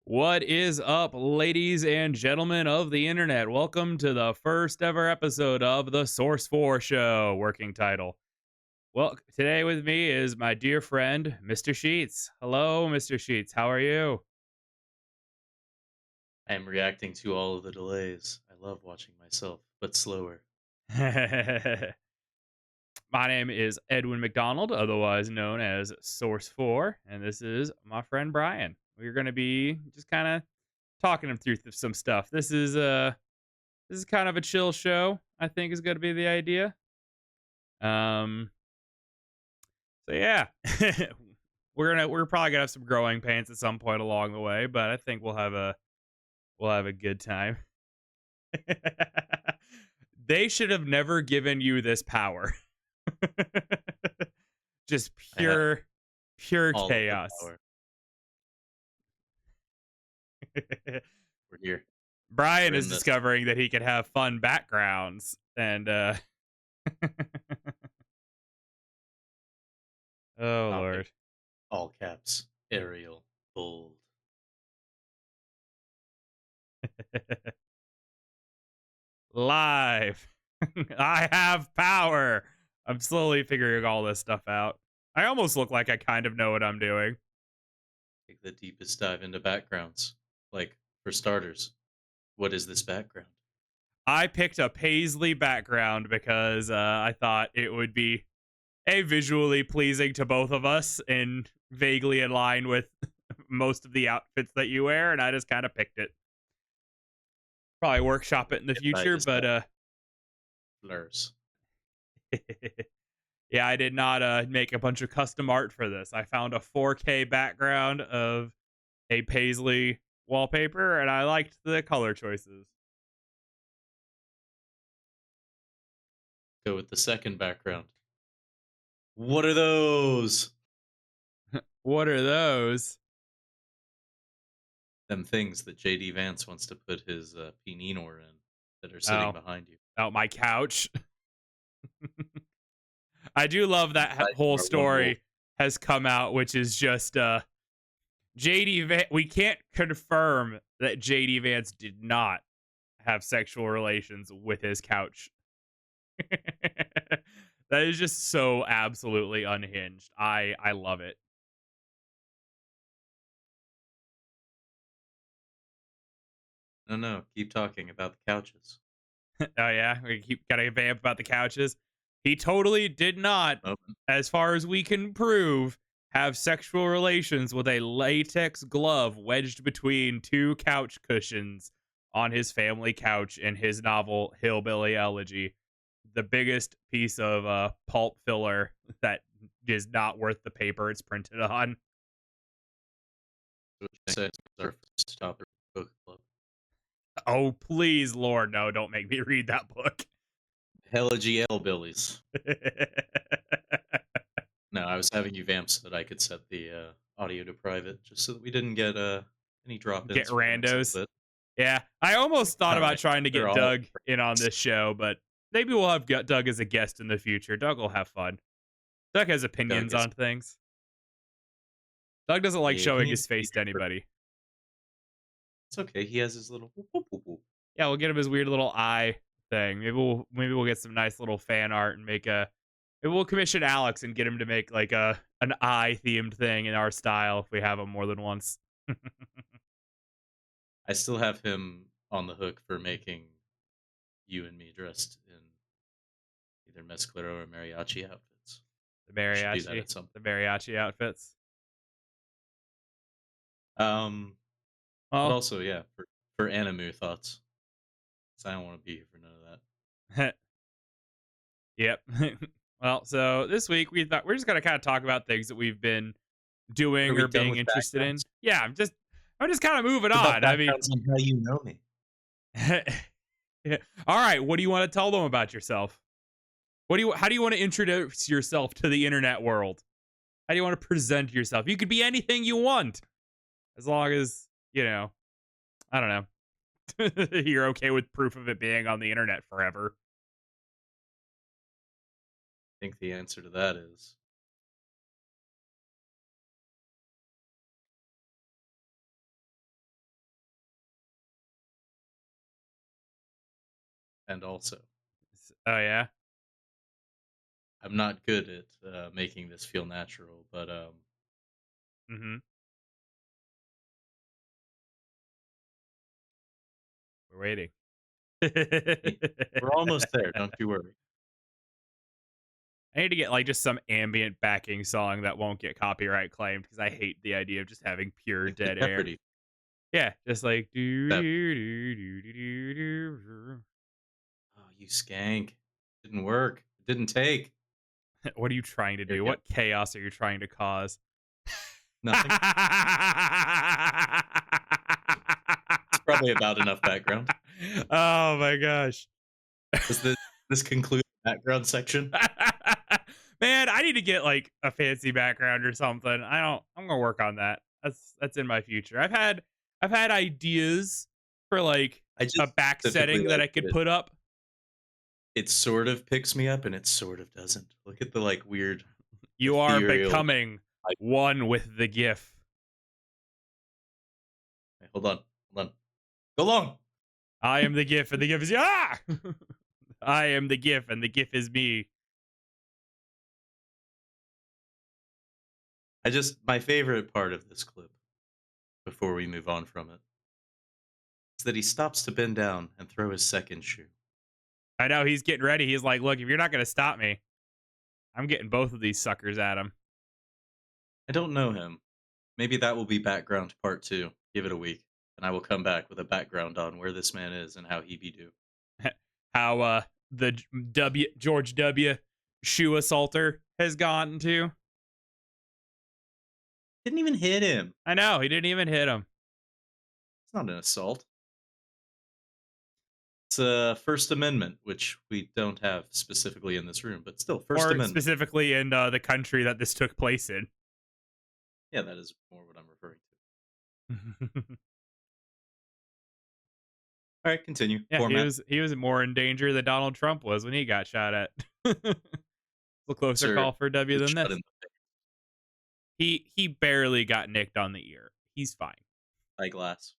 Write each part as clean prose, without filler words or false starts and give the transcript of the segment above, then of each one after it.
What is up, ladies and gentlemen of the internet? Welcome to the first ever episode of the Source 4 Show, working title. Well, today with me is my dear friend, Mr. Sheets. Hello, Mr. Sheets. How are you? I am reacting to all of the delays. I love watching myself, but slower. My name is Edwin McDonald, otherwise known as Source 4, and this is my friend Brian. We're going to be just kind of talking him through some stuff. This is kind of a chill show, I think is going to be the idea. Um, so yeah, we're probably gonna have some growing pains at some point along the way, but I think we'll have a good time. They should have never given you this power. Just I have pure all of the chaos. power. We're here. Brian We're is in this discovering that he can have fun backgrounds and oh topic. lord. All caps. Arial. Bold. Live. I have power. I'm slowly figuring all this stuff out. I almost look like I kind of know what I'm doing. Take the deepest dive into backgrounds. Like, for starters, what is this background? I picked a paisley background because I thought it would be a visually pleasing to both of us and vaguely in line with most of the outfits that you wear, and I just kind of picked it. Probably workshop it in the If I future, just but blurs. yeah, I did not make a bunch of custom art for this. I found a 4K background of a paisley wallpaper, and I liked the color choices. Go with the second background. What are those? What are those? Them things that JD Vance wants to put his Pinenor in that are sitting Oh, behind you. oh, my couch. I do love that Inside you whole are one wolf. story has come out, which is just JD we can't confirm that JD Vance did not have sexual relations with his couch. That is just so absolutely unhinged. I love it. No, no, keep talking about the couches. Oh yeah, we keep gotta vamp about the couches. He totally did not, Moment. as far as we can prove, have sexual relations with a latex glove wedged between two couch cushions on his family couch in his novel Hillbilly Elegy. The biggest piece of pulp filler that is not worth the paper it's printed on. What you said is our first topic book club. Oh, please, Lord, no, don't make me read that book. Elegy Billies. No, I was having you vamp so that I could set the audio to private, just so that we didn't get any Get drop-ins for the next little randos. bit. Yeah, I almost thought All about right, trying to they're get all Doug in on this show, but maybe we'll have Doug as a guest in the future. Doug will have fun. Doug has Doug opinions is. on things. Doug doesn't like Yeah, he showing needs his to be face to here for. anybody. It's okay. He has his little. Whoop, whoop, whoop, whoop. Yeah, we'll get him his weird little eye thing. Maybe we'll get some nice little fan art and maybe we'll commission Alex and get him to make like an eye themed thing in our style if we have him more than once. I still have him on the hook for making you and me dressed in either mesclero or mariachi outfits. The We should do that mariachi, at some. the mariachi outfits. But Well, also, yeah, for anime thoughts. 'Cause I don't want to be here for none of that. yep. Well, so this week we thought we're just gonna kind of talk about things that we've been Are doing we or done being with interested in. backgrounds? Yeah, I'm just kind of moving What about on. I mean, backgrounds on how you know me? yeah. All right, what do you want to tell them about yourself? How do you want to introduce yourself to the internet world? How do you want to present yourself? You could be anything you want as long as, I don't know. You're okay with proof of it being on the internet forever. I think the answer to that is and also Oh yeah. I'm not good at making this feel natural, but Mm-hmm. We're waiting. yeah, we're almost there. Don't you worry. I need to get like just some ambient backing song that won't get copyright claimed because I hate the idea of just having pure Like the dead air. Jeopardy. Yeah, just like do That do do do do do do. oh, you skank! Didn't work. It didn't take. What are you trying to There do? we go. What chaos are you trying to cause? Nothing. It's probably about enough background. Oh my gosh. Does this conclude the background section? Man, I need to get like a fancy background or something. I'm gonna work on that. That's in my future. I've had ideas for like I a just back specifically setting that like I could that put up. it sort of picks me up and it sort of doesn't. Look at the like weird You are ethereal. becoming Like, one with the GIF. hey, hold on. Go long. I am the GIF and the GIF is ah. I am the GIF and the GIF is me. I just my favorite part of this clip before we move on from it is that he stops to bend down and throw his second shoe. I know he's getting ready. He's like, look, if you're not gonna stop me, I'm getting both of these suckers at him. I don't know him. Maybe that will be background part 2. Give it a week, and I will come back with a background on where this man is and how he be do. How the George W. shoe assaulter has gone to. Didn't even hit him. I know he didn't even hit him, It's not an assault. It's First Amendment, which we don't have specifically in this room, but still, First or Amendment. specifically in the country that this took place in. Yeah, that is more what I'm referring to. All right, continue. Yeah, he Format. was more in danger than Donald Trump was when he got shot at. A closer Sir, call for W was than shot this. in the He barely got nicked on the ear. He's fine. eyeglass.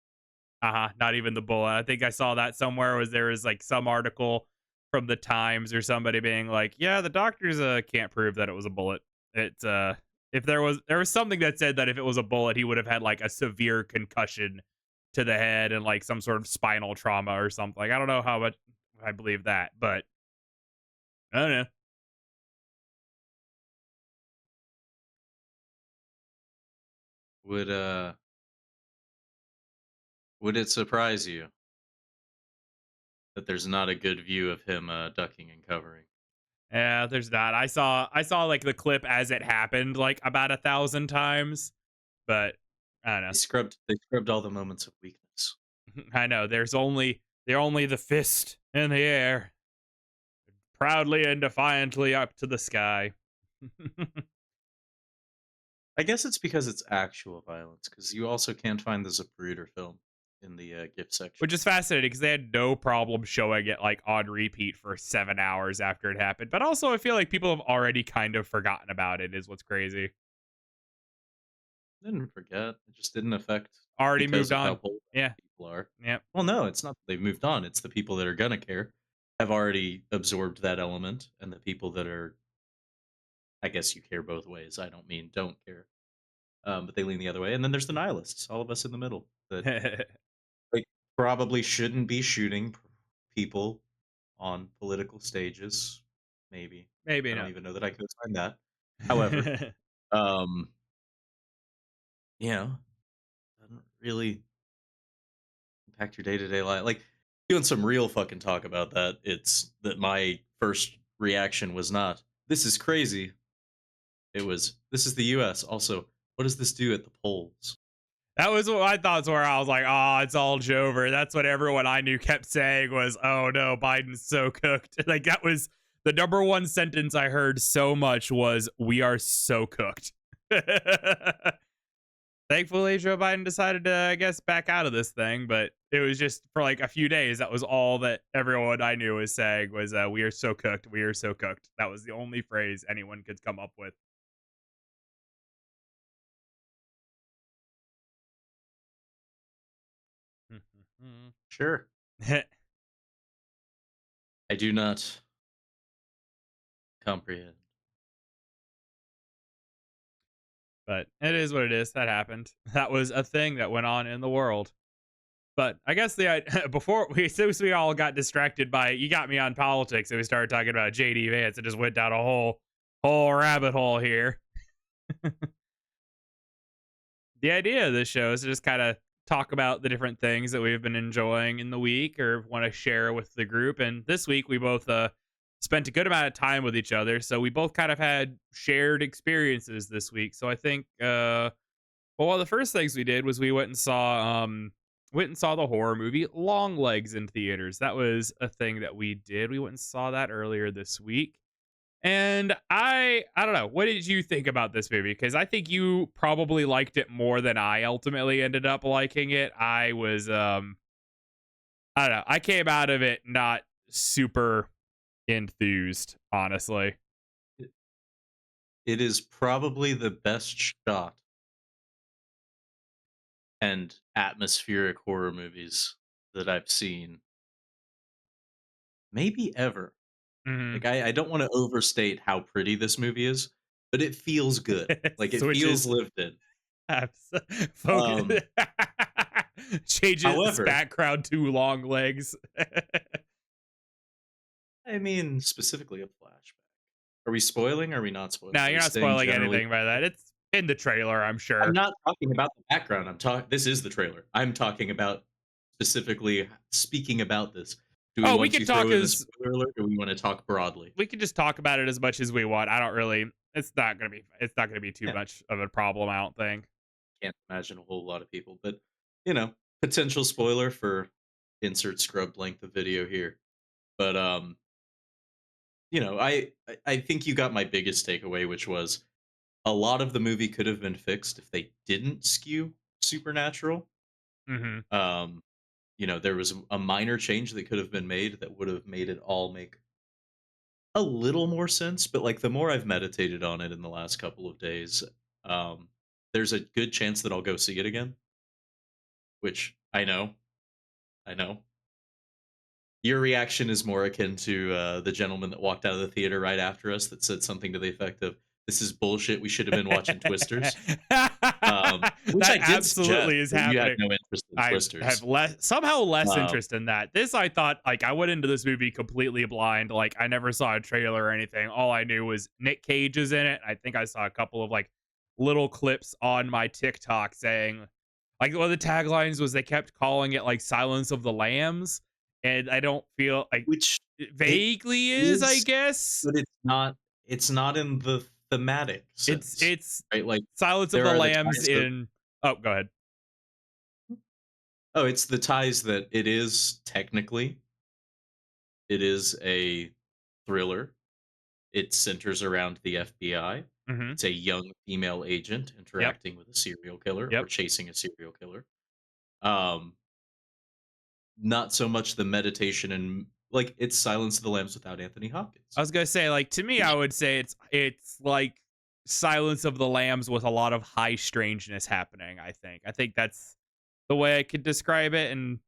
Uh-huh, not even the bullet. I think I saw that somewhere was there was like some article from the Times or somebody being like, "Yeah, the doctors can't prove that it was a bullet." It's if there was something that said that if it was a bullet, he would have had like a severe concussion to the head and like some sort of spinal trauma or something. Like, I don't know how much I believe that, but I don't know. Would would it surprise you that there's not a good view of him ducking and covering? Yeah, there's that. I saw like the clip as it happened like about 1,000 times, but I don't know. They scrubbed all the moments of weakness. I know they're only the fist in the air, proudly and defiantly up to the sky. I guess it's because it's actual violence, because you also can't find the Zapruder film in the gift section. Which is fascinating because they had no problem showing it like on repeat for 7 hours after it happened. But also, I feel like people have already kind of forgotten about it. Is what's crazy. Didn't forget. It just didn't affect Already because moved of how on. polarized Yeah. people are. Yep. Well, no, it's not that they've moved on. It's the people that are gonna care have already absorbed that element, and the people that are, I guess you care both ways. I don't mean don't care, but they lean the other way. And then there's the nihilists, all of us in the middle that like probably shouldn't be shooting people on political stages. Maybe Maybe I don't not. even know that I could find that. However, um, you know, doesn't really impact your day to day life. Like doing some real fucking talk about that. It's that my first reaction was not this is crazy. It was this is the U.S. Also, what does this do at the polls? That was what my thoughts were. I was like, "Oh, it's all Jover." That's what everyone I knew kept saying was, "Oh no, Biden's so cooked." Like that was the number one sentence I heard so much was, "We are so cooked." Thankfully, Joe Biden decided to, I guess, back out of this thing, but it was just for like a few days. That was all that everyone I knew was saying was, "We are so cooked. We are so cooked." That was the only phrase anyone could come up with. Sure. do not comprehend. But it is what it is. That happened. That was a thing that went on in the world. But I guess before we since we all got distracted by you got me on politics and we started talking about JD Vance, it just went down a whole rabbit hole here. The idea of this show is to just kind of talk about the different things that we've been enjoying in the week or want to share with the group. And this week we both spent a good amount of time with each other, so we both kind of had shared experiences this week. So I think well, one of the first things we did was we went and saw the horror movie Longlegs in theaters. That was a thing that we did. We went and saw that earlier this week. And I don't know, what did you think about this movie? Because I think you probably liked it more than I ultimately ended up liking it. I don't know. I came out of it not super enthused, honestly. It it is probably the best shot and atmospheric horror movies that I've seen, maybe ever. Mhm. Like, I don't wanna overstate how pretty this movie is, but it feels good. Like, it feels Switches. lived in. Focus. Um, Changes However, background to long legs. I mean, specifically a flashback. Are we spoiling? Or are we not spoiling? No, Are we you're not staying spoiling generally anything by that. It's in the trailer, I'm I'm sure. not talking about the background, I'm talking. This is the trailer. I'm talking about specifically speaking about this. Do we Oh, we want could to talk throw in a as spoiler alert, or we wanna talk broadly? we could just talk about it as much as we want. I don't really. It's not gonna be too Yeah, much of a problem. I don't think. can't imagine a whole lot of people, but, you know, potential spoiler for insert scrubbed length of video here. But, I think you got my biggest takeaway, which was a lot of the movie could have been fixed if they didn't skew supernatural. Hmm. Um, there was a minor change that could have been made that would have made it all make a little more sense, but, like, the more I've meditated on it in the last couple of days, um, there's a good chance that I'll go see it again, which I know. Your reaction is more akin to, the gentleman that walked out of the theater right after us that said something to the effect of, "This is bullshit, we should have been watching Twisters." Which That I did suggest, absolutely is but you had happening. no interest in I have Twisters. less Um, interest in that. This I thought like I went into this movie completely blind. Like I never saw a trailer or anything. All I knew was Nick Cage is in it. I think I saw a couple of like little clips on my TikTok saying like one of the taglines was they kept calling it like Silence of the Lambs. And I don't feel like which it it vaguely is, I is, guess. but it's not in the thematic sense, It's right? Like, Silence of there the are the Lambs ties of in oh, go ahead. oh, it's the ties that it is a thriller. It centers around the FBI. Mhm. It's a young female agent Yep. interacting with a serial killer or Yep. chasing a serial killer. Um, Not so much the meditation and, like, it's Silence of the Lambs without Anthony I Hopkins. was gonna say, like, to me, I would say it's like Silence of the Lambs with a lot of high strangeness happening, I think. I think that's the way I could describe it, and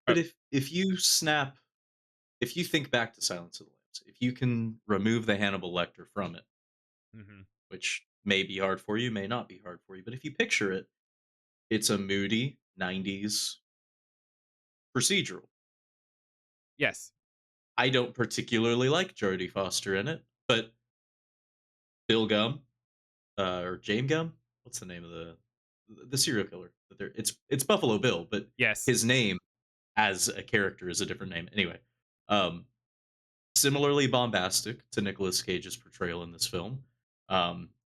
But if you think back to Silence of the Lambs, if you can remove the Hannibal Lecter from it, mhm. which may be hard for you, may not be hard for you, but if you picture it, it's a moody 90s procedural. Yes. I don't particularly like Jodie Foster in it, but Bill Gum, or James Gum, what's the name of the serial killer? That it's Buffalo Bill, but Yes. his name as a character is a different name. Anyway, um, similarly bombastic to Nicolas Cage's portrayal in this film.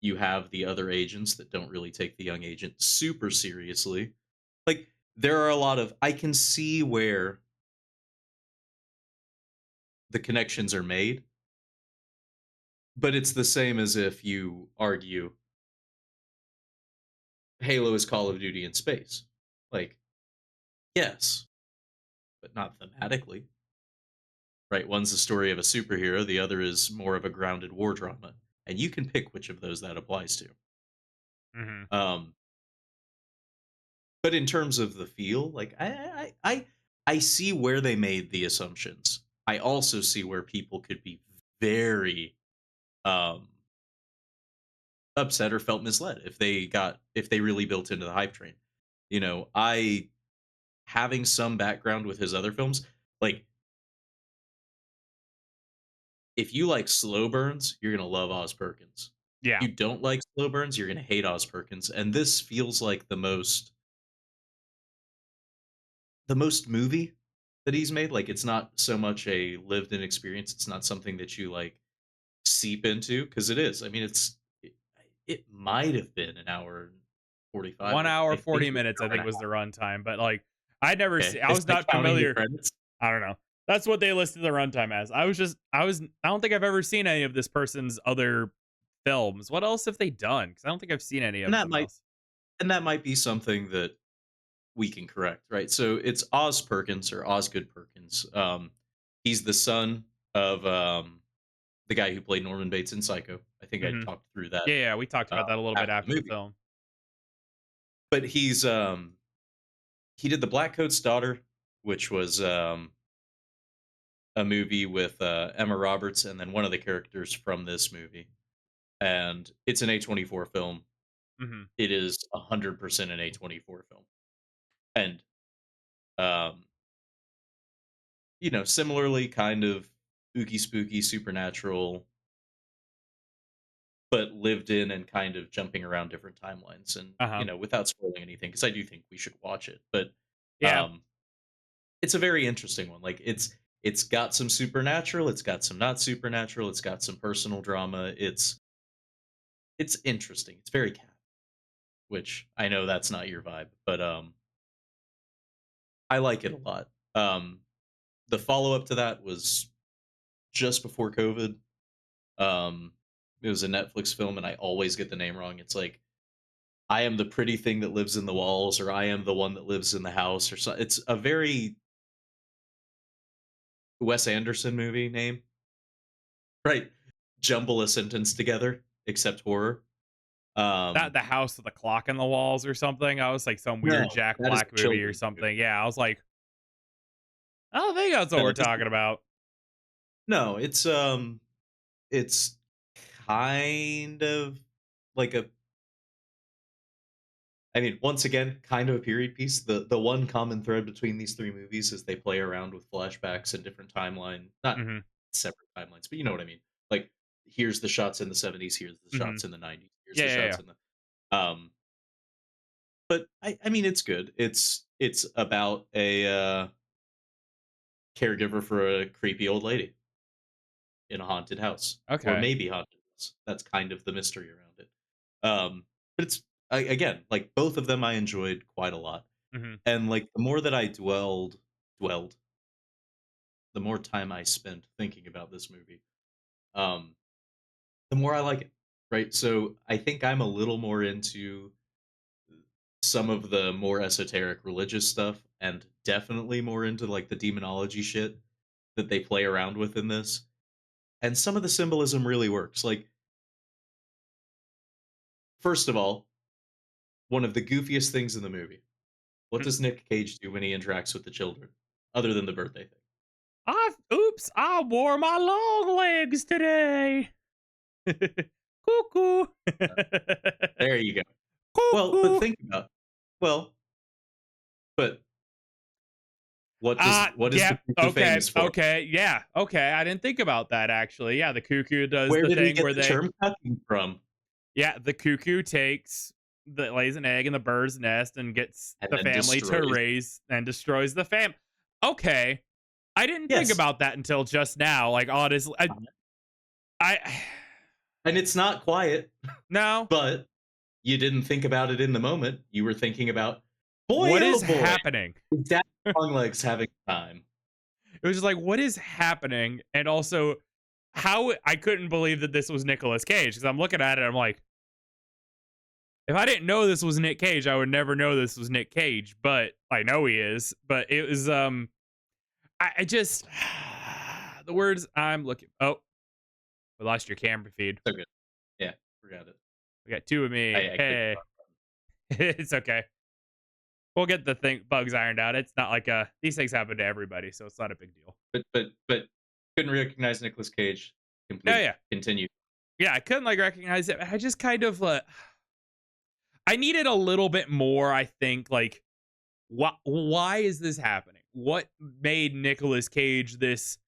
You have the other agents that don't really take the young agent super seriously. Like, there are a lot of I can see where the connections are made, but it's the same as if you argue Halo is Call of Duty in space. Like, yes, but not thematically, right? One's the story of a superhero, the other is more of a grounded war drama, and you can pick which of those that applies to. Mhm. Um, but in terms of the feel, like, I see where they made the assumptions. I also see where people could be very um upset or felt misled if they really built into the hype train. I having some background with his other films, like if you like slow burns, you're gonna love Oz Perkins. Yeah. If you don't like slow burns, you're gonna hate Oz Perkins. And this feels like the most movie that he's made. Like it's not so much a lived in experience. It's not something that you like seep into because it is. I mean, it might have been an hour and 45. 1 I hour, think 40 it was minutes, an I hour and think a was half. the runtime, but, like, I'd never Okay, see I is was that not counting the familiar. credits? I don't know. That's what they listed the runtime as. I don't think I've ever seen any of this person's other films. What else have they done? Because I don't think I've seen any And of that them might else. and that might be something that we can correct, right? So it's Oz Perkins or Osgood Perkins. He's the son of the guy who played Norman Bates in Psycho. I think I Mhm. talked through that Yeah, yeah, we talked uh, about that a little bit after the after the movie. film. But he did The Black Coat's Daughter, which was a movie with Emma Roberts and then one of the characters from this movie. And it's an A24 film. Mhm. It is 100% an A24 film. And um, similarly kind of spooky, spooky, supernatural, but lived in and kind of jumping around different timelines. And, Uh-huh. without spoiling anything, because I do think we should watch it. But Yeah. um, it's a very interesting one. Like it's got some supernatural, it's got some not supernatural, it's got some personal drama. It's interesting. It's very cat, which I know that's not your vibe, but I like it a lot. The follow up to that was just before COVID. Um, it was a Netflix film, and I always get the name wrong. It's like I am the pretty thing that lives in the walls, or I am the one that lives in the house, or so. It's a very Wes Anderson movie name, right? Jumble a sentence together, except horror. That Um, the house with the clock in the walls or something? I was like some weird no, Jack that is Black a movie or children's movie. something. Yeah, I was like, I don't think that's what No, we're talking about. no, it's kind of like a I mean, once again, kind of a period piece. The one common thread between these three movies is they play around with flashbacks and different timeline, not Mhm. separate timelines, but you know what I mean. Like, here's the shots in the 70s, here's the Mhm. shots in the 90s, here's Yeah, the yeah, shots yeah. in the but I mean it's good. It's about a caregiver for a creepy old lady in a haunted house. Or Okay. maybe haunted house. That's kind of the mystery around it. But again, like both of them I enjoyed quite a lot. Mhm. And like the more that I dwelled, the more time I spent thinking about this movie, um, the more I like it. Right. So I think I'm a little more into some of the more esoteric religious stuff and definitely more into like the demonology shit that they play around with in this. And some of the symbolism really works. Like, first of all, one of the goofiest things in the movie. What Mm. does Nick Cage do when he interacts with the children, other than the birthday thing? I wore my long legs today. Cuckoo. There you go. Well, but Cuckoo. think about well, but what is Yeah. the cuckoo Okay. famous for? Okay. Yeah. Okay. I didn't think about that actually. Yeah, the cuckoo does Where the did we thing get where the they term cucking from? yeah, the cuckoo lays an egg in the bird's nest and gets And the then family to destroys. raise and destroys the fam. Okay. I didn't think Yes. about that until just now. Like honestly, I And it's not quiet, no. but you didn't think about it in the moment. You were thinking about, boy, What oh is boy, happening? is Daddy Longlegs having time? It was just like, what is happening? And also, how I couldn't believe that this was Nicolas Cage because I'm looking at it. I'm like, if I didn't know this was Nick Cage, I would never know this was Nick Cage. But I know he is. But it was I just the words I'm looking. Oh, we lost your camera feed. So good. Yeah, forgot it. We got two of me. I clicked the Hey, wrong button. it's okay. We'll get the thing bugs ironed out. It's not like these things happen to everybody, so it's not a big deal. But couldn't recognize Nicolas Cage. Oh Complete. yeah, Continue. yeah. I couldn't like recognize it. I just kind of I needed a little bit more. I think like why is this happening? What made Nicolas Cage this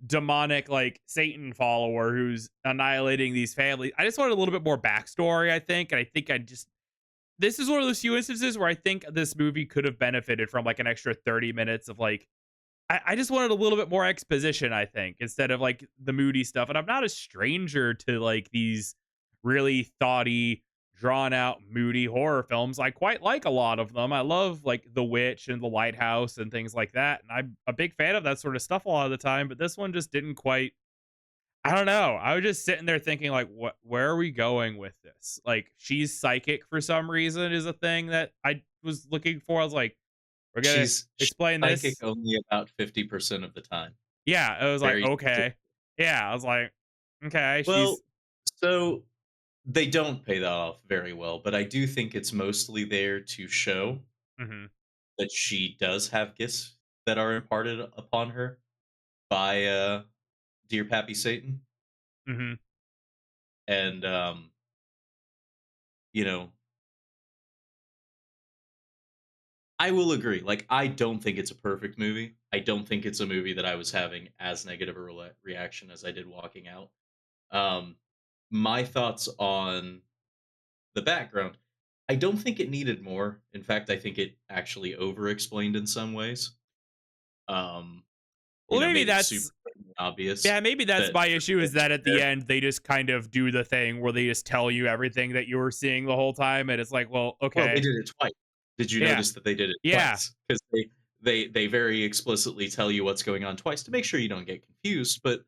demonic like Satan follower who's annihilating these families? I just wanted a little bit more backstory, I think. And I think I just this is one of those few instances where I think this movie could have benefited from like an extra 30 minutes of like I just wanted a little bit more exposition, I think, instead of like the moody stuff. And I'm not a stranger to like these really thoughty, drawn out, moody horror films. I quite like a lot of them. I love like The Witch and The Lighthouse and things like that. And I'm a big fan of that sort of stuff a lot of the time. But this one just didn't quite. I don't know. I was just sitting there thinking, like, what? Where are we going with this? Like, she's psychic for some reason is a thing that I was looking for. I was like, we're gonna She's explain psychic this. only about 50% of the time. Yeah, it was like, Very okay. specific. Yeah, I was like, okay, Well, she's so they don't pay that off very well, but I do think it's mostly there to show mhm, that she does have gifts that are imparted upon her by dear Pappy Satan. mhm. And you know, I will agree. Like, I don't think it's a perfect movie. I don't think it's a movie that I was having as negative a reaction as I did walking out. Um, my thoughts on the background. I don't think it needed more. In fact, I think it actually over explained in some ways. Um, Well, maybe made it super that's obvious yeah, maybe that's that my certain issue is things that were at the there. end they just kind of do the thing where they just tell you everything that you were seeing the whole time, and it's like, well, Well, they okay, did it twice. Did you yeah, notice that they did it yeah, twice? Because they very explicitly tell you what's going on twice to make sure you don't get confused. But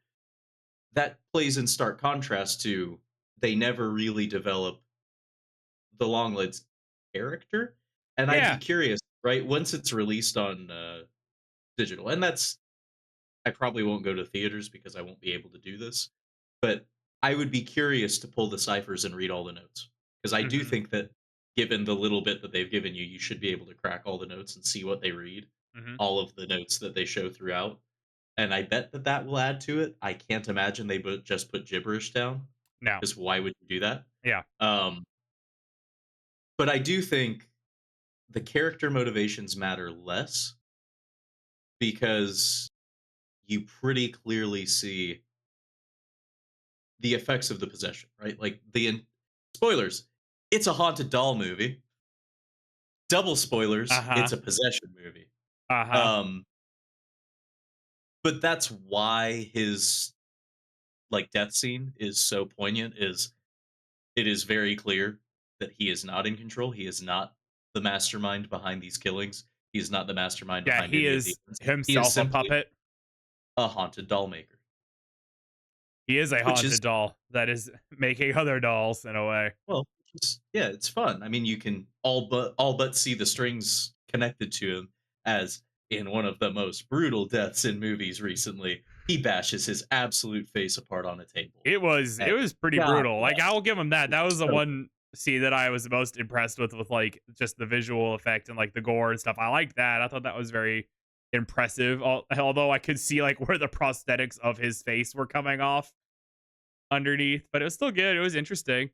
that plays in stark contrast to they never really develop the Longlegs character. And I'd be yeah, curious, right? Once it's released on digital, and that's I probably won't go to theaters because I won't be able to do this. But I would be curious to pull the ciphers and read all the notes because I do mhm, think that given the little bit that they've given you, you should be able to crack all the notes and see what they read, mhm. all of the notes that they show throughout. And I bet that that will add to it. I can't imagine they just put gibberish down No, because why would you do that? yeah, Um, but I do think the character motivations matter less because you pretty clearly see the effects of the possession, right? Like spoilers, it's a haunted doll movie. Double uh spoilers, huh, it's a possession movie. uh huh, Um, but that's why his like death scene is so poignant. Is it is very clear that he is not in control. He is not the mastermind behind these killings. He is not the mastermind yeah. behind He any of the is events. He is himself a simply puppet. a haunted doll maker, He is a which is haunted doll that is making other dolls in a way. well, yeah, it's fun. I mean, you can all but see the strings connected to him as in one of the most brutal deaths in movies recently. He bashes his absolute face apart on a table. It And was pretty God brutal. Like, I bless. will give him that. That It's was the so one scene that I was most impressed with, like, just the visual effect and, like, the gore and stuff. I liked that. I thought that was very impressive, although I could see, like, where the prosthetics of his face were coming off underneath, but it was still good. It was interesting.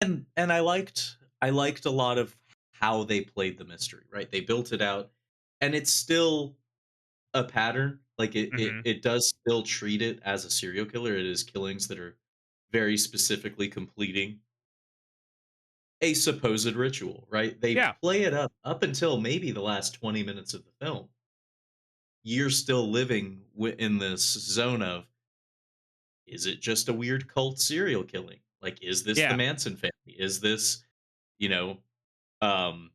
and I liked a lot of how they played the mystery, right? They built it out and it's still a pattern. Like Mhm. it does still treat it as a serial killer. It is killings that are very specifically completing a supposed ritual, right? They Yeah. play it up until maybe the last 20 minutes of the film. You're still living in this zone of is it just a weird cult serial killing? Like is this the Yeah. Manson family? Is this, you know, um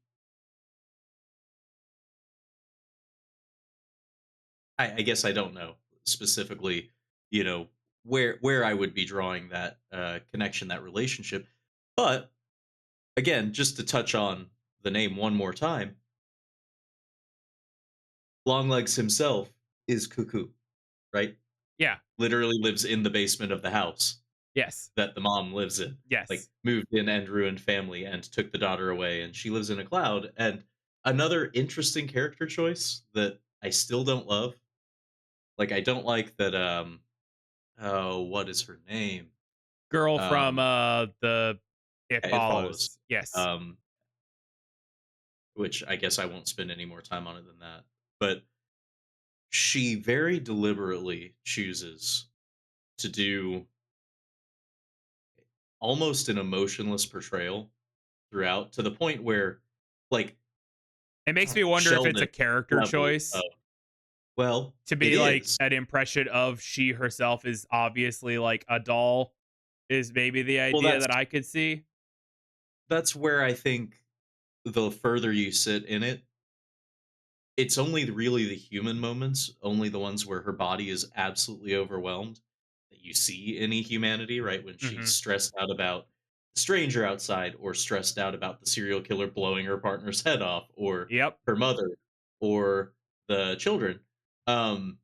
I guess I don't know specifically, you know, where I would be drawing that connection, that relationship. But again, just to touch on the name one more time, Longlegs himself is cuckoo, right? Yeah. Literally lives in the basement of the house Yes. that the mom lives in. Like Yes. moved in and ruined family and took the daughter away and she lives in a cloud. And another interesting character choice that I still don't love Like, I don't like that, oh, what is her name? Girl from, Um, the It It Follows. Follows. Yes. Um, which I guess I won't spend any more time on it than that. But she very deliberately chooses to do almost an emotionless portrayal throughout to the point where, like, It I makes don't me know, wonder if it's Sheldon a character level of choice well, to it be, like, is. an impression of she herself is obviously, like, a doll, is maybe the Well, idea that I could see. that's where I think the further you sit in it, it's only really the human moments, only the ones where her body is absolutely overwhelmed that you see any humanity, right? When she's Mhm. stressed out about the stranger outside, or stressed out about the serial killer blowing her partner's head off, or Yep. her mother, or the children, um,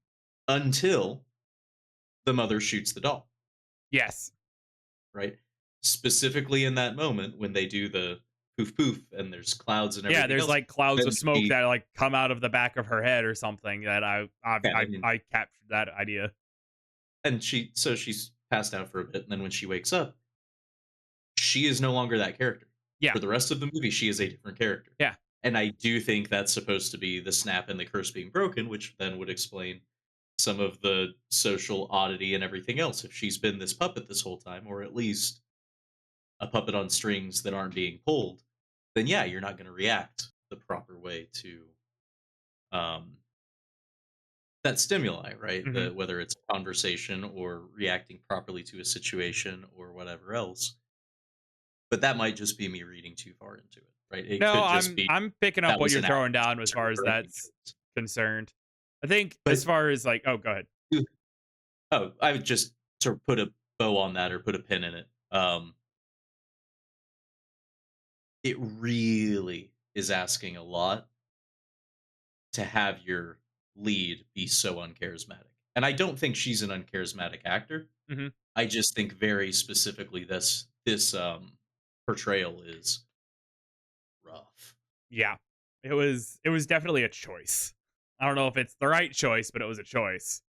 until the mother shoots the doll, Yes. right? Specifically in that moment when they do the poof poof and there's clouds and Yeah, everything there's, else, like, clouds then of smoke she that, like, come out of the back of her head or something that yeah, I mean, I captured that idea. and she's passed out for a bit, and then when she wakes up, she is no longer that character. Yeah. For the rest of the movie, she is a different character. Yeah. And I do think that's supposed to be the snap and the curse being broken, which then would explain some of the social oddity and everything else. If she's been this puppet this whole time, or at least a puppet on strings that aren't being pulled, then yeah, you're not going to react the proper way to um, that stimuli, right? Mhm. Whether it's a conversation or reacting properly to a situation or whatever else. But that might just be me reading too far into it, right? It No, could just be I'm picking up that what was you're an throwing actor's down as choice or far a as directing that's choice. concerned. I think But as far as, like, oh, go ahead. oh, I would just to put a bow on that or put a pin in it. It really is asking a lot to have your lead be so uncharismatic. And I don't think she's an uncharismatic actor. Mhm. I just think very specifically this portrayal is rough. Yeah. It was definitely a choice. I don't know if it's the right choice, but it was a choice.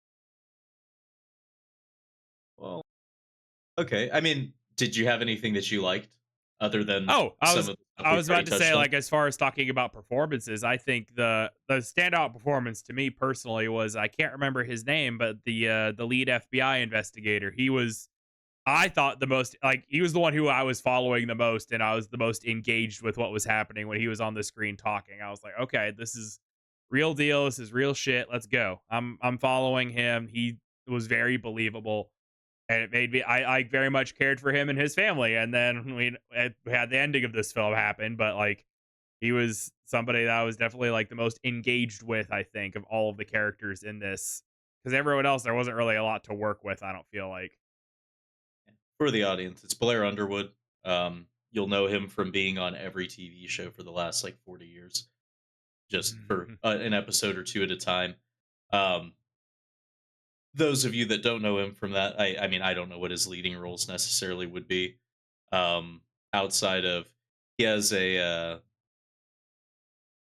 Well, okay. I mean, did you have anything that you liked other than Oh, some of the stuff I we've was already about to touched say, on? like, as far as talking about performances, I think the standout performance to me personally was, I can't remember his name, but the lead FBI investigator. He was, I thought, the most, like, he was the one who I was following the most, and I was the most engaged with what was happening when he was on the screen talking. I was like, okay, this is real deal. This is real shit. Let's go. I'm following him. He was very believable, and it made me, I very much cared for him and his family. And then we had the ending of this film happen, but, like, he was somebody that I was definitely, like, the most engaged with, I think, of all of the characters in this, because everyone else there wasn't really a lot to work with, I don't feel like. For the audience, it's Blair Underwood. You'll know him from being on every TV show for the last like 40 years, just for an episode or two at a time. Um, those of you that don't know him from that, I mean, I don't know what his leading roles necessarily would be. Um, outside of he has a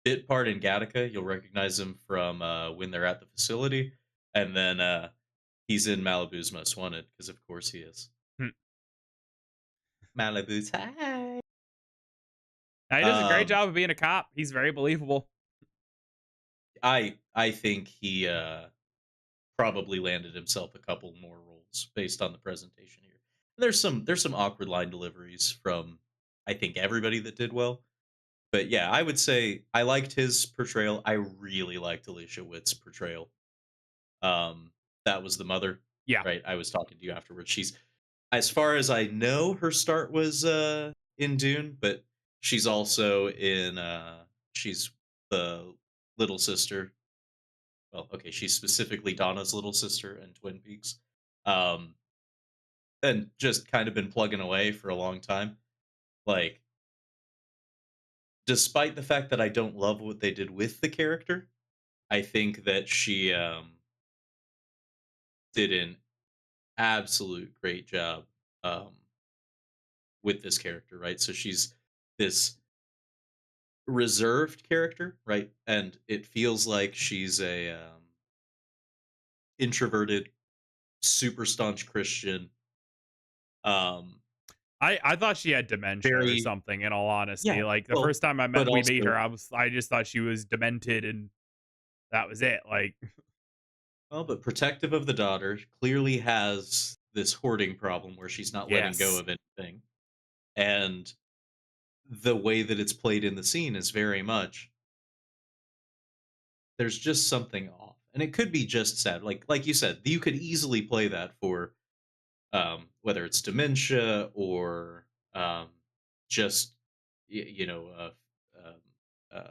bit part in Gattaca. You'll recognize him from when they're at the facility, and then he's in Malibu's Most Wanted because, of course, he is. Malibu's high. He does a great Um, job of being a cop. He's very believable. I think he probably landed himself a couple more roles based on the presentation here. There's some awkward line deliveries from I think everybody that did well. But yeah, I would say I liked his portrayal. I really liked Alicia Witt's portrayal. Um, that was the mother, Yeah. right? I was talking to you afterwards. She's as far as I know, her start was in Dune, but she's also in she's the little sister. Well, okay, she's specifically Donna's little sister in Twin Peaks. Um, and just kind of been plugging away for a long time. Like, despite the fact that I don't love what they did with the character, I think that she did an absolute great job um, with this character, right? So she's this reserved character, right? And it feels like she's a introverted, super staunch Christian, um, I thought she had dementia or very something, in all honesty. yeah, Like, the well, first time but we meet also her, I just thought she was demented and that was it. Like, well, but protective of the daughter, clearly has this hoarding problem where she's not letting go yes. of anything, and the way that it's played in the scene is very much there's just something off, and it could be just sad. Like you said, you could easily play that for whether it's dementia or just you know um, uh,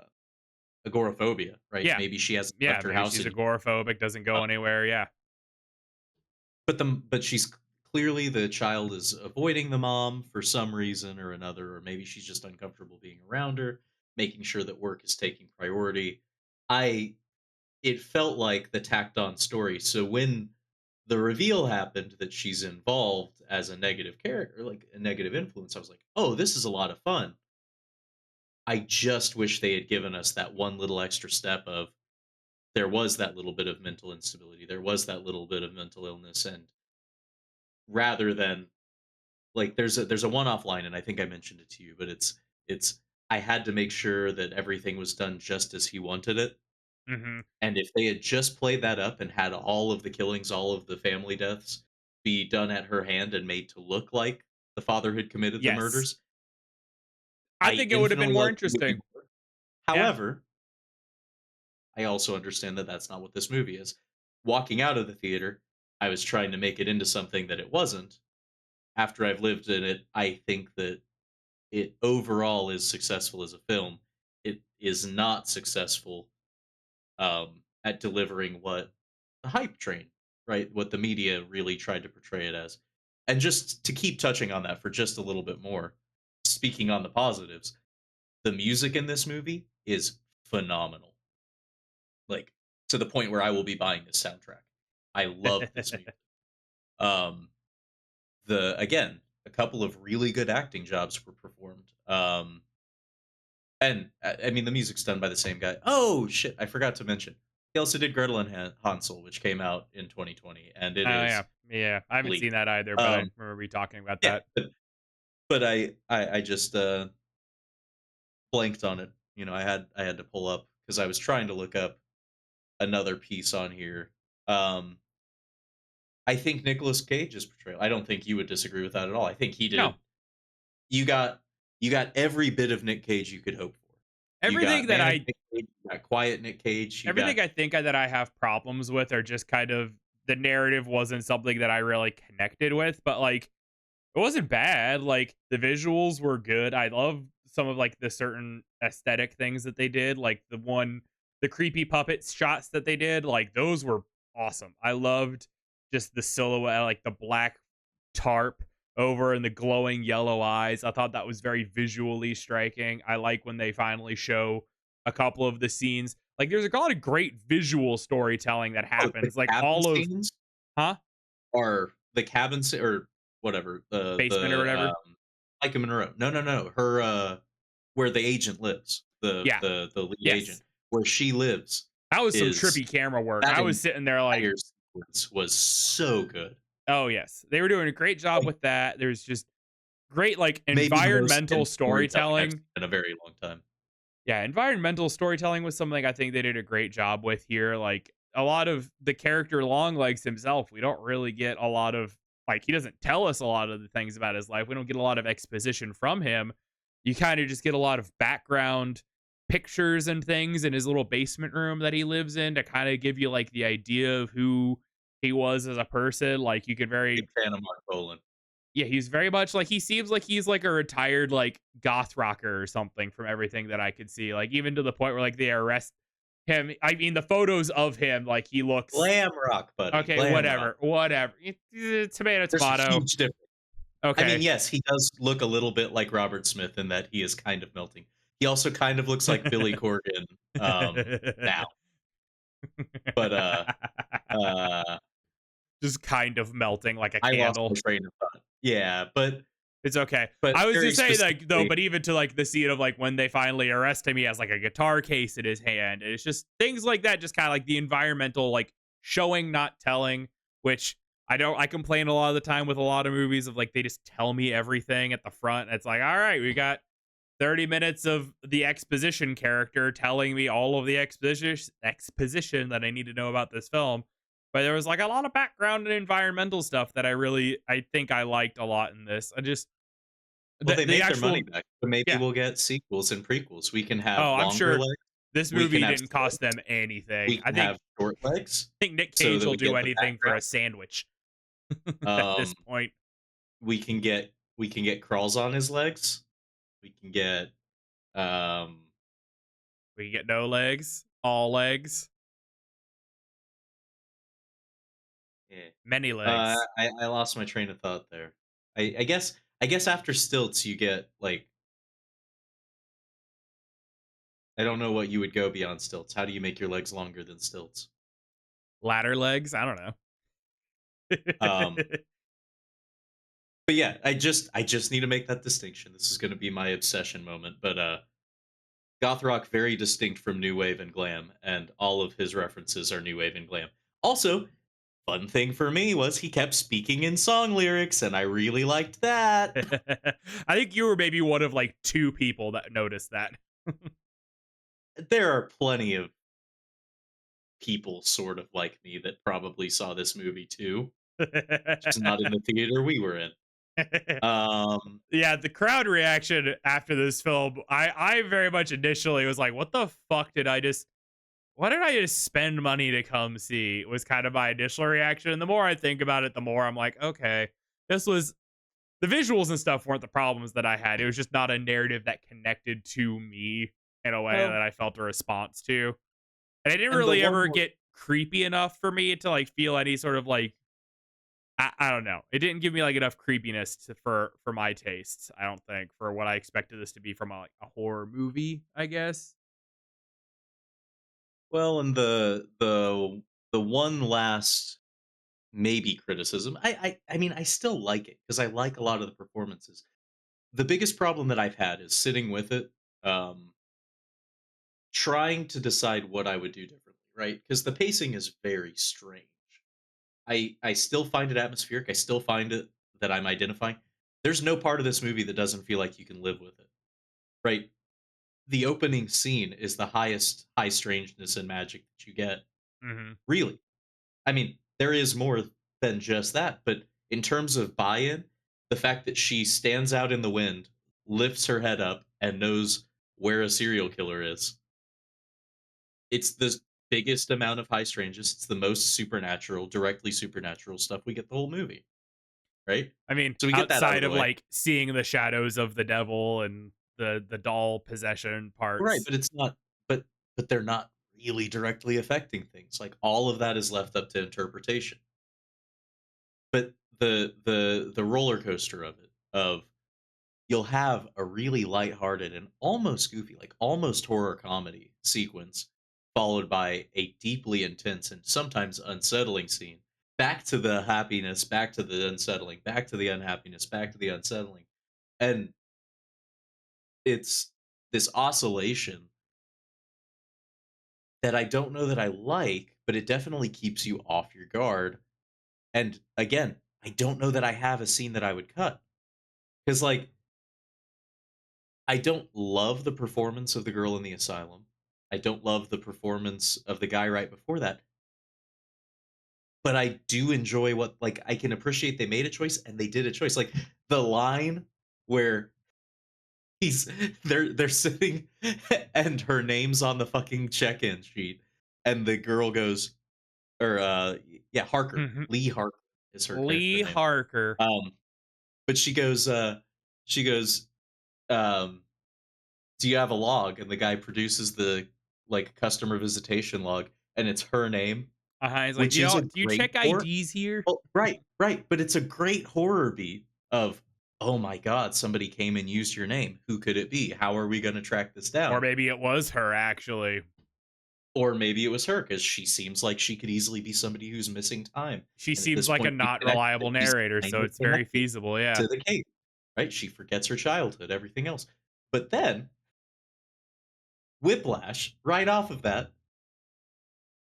agoraphobia, right? Yeah. Maybe she hasn't Yeah, left her maybe house she's in years. agoraphobic, doesn't go anywhere, yeah. But she's clearly the child is avoiding the mom for some reason or another, or maybe she's just uncomfortable being around her, making sure that work is taking priority. I It felt like the tacked on story. So when the reveal happened that she's involved as a negative character, like a negative influence, I was like, oh, this is a lot of fun. I just wish they had given us that one little extra step of there was that little bit of mental instability, there was that little bit of mental illness, and rather than like there's a one-off line, and I think I mentioned it to you, but it's I had to make sure that everything was done just as he wanted it. Mhm. And if they had just played that up and had all of the killings, all of the family deaths be done at her hand and made to look like the father had committed the Yes. murders, I I think it would have been infinitely more love the movie interesting. more. Yeah. However, I also understand that that's not what this movie is. Walking out of the theater, I was trying to make it into something that it wasn't. After I've lived in it, I think that it overall is successful as a film. It is not successful at delivering what the hype train, right? What the media really tried to portray it as. And just to keep touching on that for just a little bit more, speaking on the positives, the music in this movie is phenomenal. Like to the point where I will be buying this soundtrack. I love this music. Um, the again, a couple of really good acting jobs were performed. And I mean, the music's done by the same guy. Oh shit, I forgot to mention. He also did Gretel and Hansel, which came out in 2020, and it Oh, yeah. is Yeah. I haven't seen bleak. that either, but I Um, remember you talking about yeah, that. but I just blanked on it. You know, I had to pull up because I was trying to look up another piece on here. Um, I think Nicolas Cage's portrayal. I don't think you would disagree with that at all. I think he No. did. You got you got every bit of Nick Cage you could hope for. You Everything got that manic I Nick Cage, you got quiet Nick Cage, you everything got I think that I have problems with are just kind of the narrative wasn't something that I really connected with, but, like, it wasn't bad. Like, the visuals were good. I love some of, like, the certain aesthetic things that they did, like the creepy puppet shots that they did, like, those were awesome. I loved just the silhouette, like, the black tarp over and the glowing yellow eyes. I thought that was very visually striking. I like when they finally show a couple of the scenes. Like, there's a lot of great visual storytelling that oh, the happens. Like, cabin all of scenes Huh? are the cabin scene or whatever, Basement or whatever? Micah Monroe. No, no, no, her, where the agent lives, Yeah. the lead agent, Yes. where she lives That was some is trippy camera work. that I was sitting there like, entire sequence was so good. "Oh, yes." They were doing a great job Like, with that. There's just great, like, maybe the most environmental dense storytelling I've storytelling. seen in a very long time. Yeah, environmental storytelling was something I think they did a great job with here. Like, a lot of the character Longlegs himself, we don't really get a lot of like, he doesn't tell us a lot of the things about his life. We don't get a lot of exposition from him. You kind of just get a lot of background pictures and things in his little basement room that he lives in to kind of give you, like, the idea of who he was as a person. Like, you could Big very fan of Mark Bolan. yeah, he's very much like he seems like he's like a retired like goth rocker or something from everything that I could see. Like, even to the point where like they arrest him. I mean, the photos of him, like, he looks Glam rock, buddy, okay. glam rock. Whatever. Tomato, There's a tomato. huge difference. I mean, Okay. yes, he does look a little bit like Robert Smith in that he is kind of melting. He also kind of looks like Billy Corgan, now, but, uh, Just kind of melting like a I lost my candle. train of thought. Yeah, It's okay. but I was very just saying, like, though, specifically but even to like the scene of like when they finally arrest him, he has like a guitar case in his hand. It's just things like that, just kind of like the environmental, like showing, not telling, which I complain a lot of the time with a lot of movies of like they just tell me everything at the front. And it's like, all right, we got 30 minutes of the exposition character telling me all of the exposition that I need to know about this film. But there was like a lot of background and environmental stuff that I think I liked a lot in this. I just Well, they the make their money actual back, so maybe yeah. we'll get sequels and prequels. We can have Oh, I'm longer sure legs, this we can movie have didn't cost stilts, them anything. we can have short legs I think Nick so Cage that will we do get the anything for a background. sandwich at this Um, point. we can get crawls on his legs. We can get, um We get no legs, all legs, yeah. many legs. I lost my train of thought there. I guess after stilts, you get, like I don't know what you would go beyond stilts. How do you make your legs longer than stilts? Ladder legs, I don't Um, know. but yeah, I just need to make that distinction. This is gonna be my obsession moment, but, goth rock very distinct from new wave and glam, and all of his references are new wave and glam. Also, fun thing for me was he kept speaking in song lyrics, and I really liked that. I think you were maybe one of like two people that noticed that. There are plenty of people sort of like me that probably saw this movie too, just not in the theater we were in. Um, Yeah, the crowd reaction after this film, I very much initially was like, "What the fuck did I just? Why did I just spend money to come see?" Was kind of my initial reaction. And the more I think about it, the more I'm like, okay, this was the visuals and stuff weren't the problems that I had. It was just not a narrative that connected to me in a way well, that I felt a response to. And it didn't and the really one ever more get creepy enough for me to like feel any sort of like I don't know. It didn't give me like enough creepiness for my tastes. I don't think for what I expected this to be from a, like a horror movie. I guess. well, and the one last maybe criticism. I mean, I still like it because I like a lot of the performances. The biggest problem that I've had is sitting with it, um, trying to decide what I would do differently, right? Because the pacing is very strange. I still find it atmospheric. I still find it that I'm identifying. There's no part of this movie that doesn't feel like you can live with it, right? The opening scene is the highest high strangeness and magic that you get. Hmm. Really, I mean, there is more than just that, but in terms of buy-in, the fact that she stands out in the wind, lifts her head up, and knows where a serial killer is. It's the biggest amount of high strangeness. It's the most supernatural, directly supernatural stuff we get the whole movie, right? I mean, So we get that out of outside the of way. like seeing the shadows of the devil and the doll possession Right, parts. but it's not but they're not really directly affecting things. Like all of that is left up to interpretation. But the roller coaster of it, of you'll have a really lighthearted and almost goofy, like almost horror comedy sequence, followed by a deeply intense and sometimes unsettling scene. Back to the happiness, back to the unsettling, back to the unhappiness, back to the unsettling. And it's this oscillation that I don't know that I like, but it definitely keeps you off your guard. And again, I don't know that I have a scene that I would cut. Because like I don't love the performance of the girl in the asylum. I don't love the performance of the guy right before that, but I do enjoy what like I can appreciate they made a choice and they did a choice. Like the line where he's they're sitting and her name's on the fucking check-in sheet and the girl goes or yeah, Harker. Mhm. Lee Harker is her character Lee name. Harker. But she goes um do you have a log? And the guy produces the like customer visitation log, and it's her name, He's like, which is a do you great check horror. IDs here? Well, right, right, but it's a great horror beat of, oh my god, somebody came and used your name. Who could it be? How are we going to track this Or down? maybe it was her actually. Or maybe it was her because she seems like she could easily be somebody who's missing time. She And at seems this like a point, we not connect that reliable she's narrator, kind so of it's very connected feasible, yeah. to the case, right? She forgets her childhood, everything else. But then, whiplash, right off of that,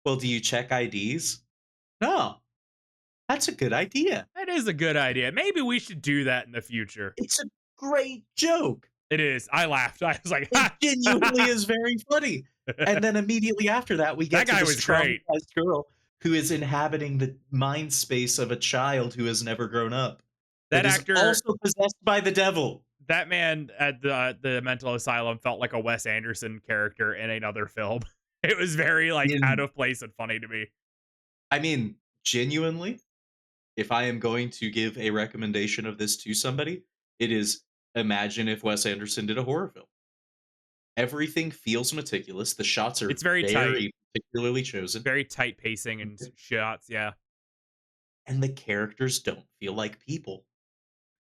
well, do you check IDs? No, that's a good idea. That is a good idea. Maybe we should do that in the future. It's a great joke. It is. I laughed. I was like, It ha! genuinely is very funny. And then immediately after that, we That get to guy this was great. traumatized girl who is inhabiting the mind space of a child who has never grown up, That that is actor, also possessed by the devil. that man at the mental asylum felt like a Wes Anderson character in another film. It was very like out In of place and funny to me. I mean, genuinely, if I am going to give a recommendation of this to somebody, it is imagine if Wes Anderson did a horror film. Everything feels meticulous. The shots It's are very tight, very particularly chosen, very tight pacing and shots. Yeah. and the characters don't feel like people.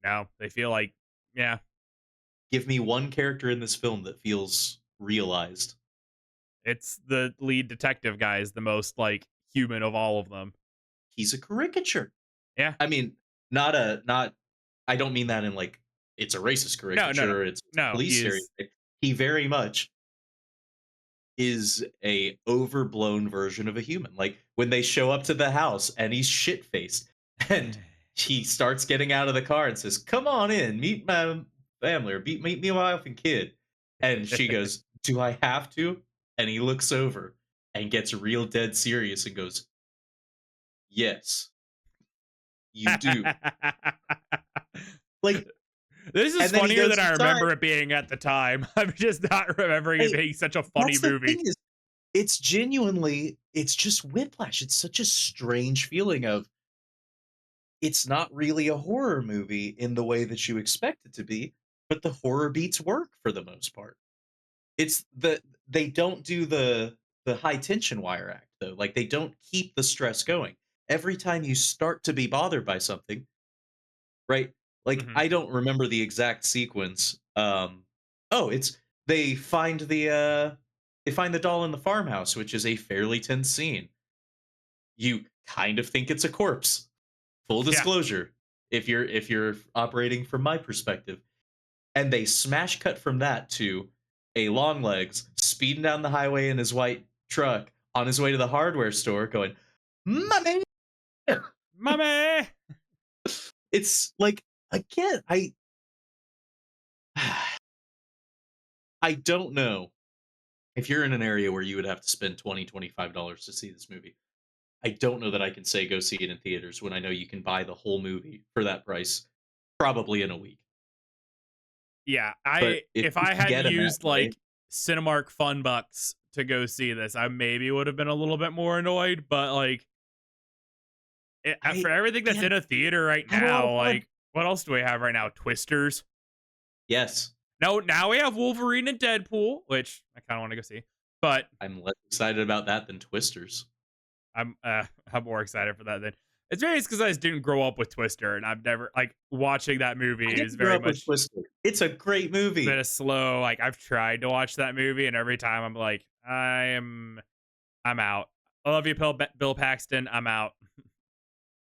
No, they feel like, yeah, Give me one character in this film that feels realized. it's the lead detective guy is the most like human of all of them. He's a caricature. Yeah. I mean, not I don't mean that in like it's a racist No, no, no. caricature, it's No, police he is. stereotype. He very much is a overblown version of a human. Like when they show up to the house and he's shit faced and he starts getting out of the car and says, "Come on in, meet my family or meet me, my wife and kid." And she goes, "Do I have to?" And he looks over and gets real dead serious and goes, "Yes, you do." Like, This is and then he funnier goes than I inside. remember it being at the time. I'm just not remembering it Hey, being such a funny that's the movie. thing is, it's genuinely, it's just whiplash. It's such a strange feeling of it's not really a horror movie in the way that you expect it to be, but the horror beats work for the most part. It's they don't do the high tension wire act though. Like they don't keep the stress going. Every time you start to be bothered by something, right? Like Mhm. I don't remember the exact sequence. Oh, it's they find they find the doll in the farmhouse, which is a fairly tense scene. You kind of think it's a corpse. Full Yeah. disclosure, if you're operating from my perspective, and they smash cut from that to a Longlegs speeding down the highway in his white truck on his way to the hardware store going, "Money!" Mommy! It's like, again, I don't know if you're in an area where you would have to spend $20, $25 to see this movie. I don't know that I can say go see it in theaters when I know you can buy the whole movie for that price probably in a week. Yeah, But I if if you I can hadn't get them that used, way, like, Cinemark Fun Bucks to go see this, I maybe would have been a little bit more annoyed, but, like, for I everything that's again, in a theater right had a lot of now, fun. like, what else do we have right now? Twisters. Yes, Now we have Wolverine and Deadpool, which I kinda wanna go see, but I'm less excited about that than Twisters. I'm, I'm more excited for that than it's very because I just didn't grow up with Twister, and I've never like, watching that I movie is didn't grow very up with much Twister. It's a great been movie. a slow like, I've tried to watch that movie, and every time I'm like, I'm out. I love you, Bill Paxton, I'm out.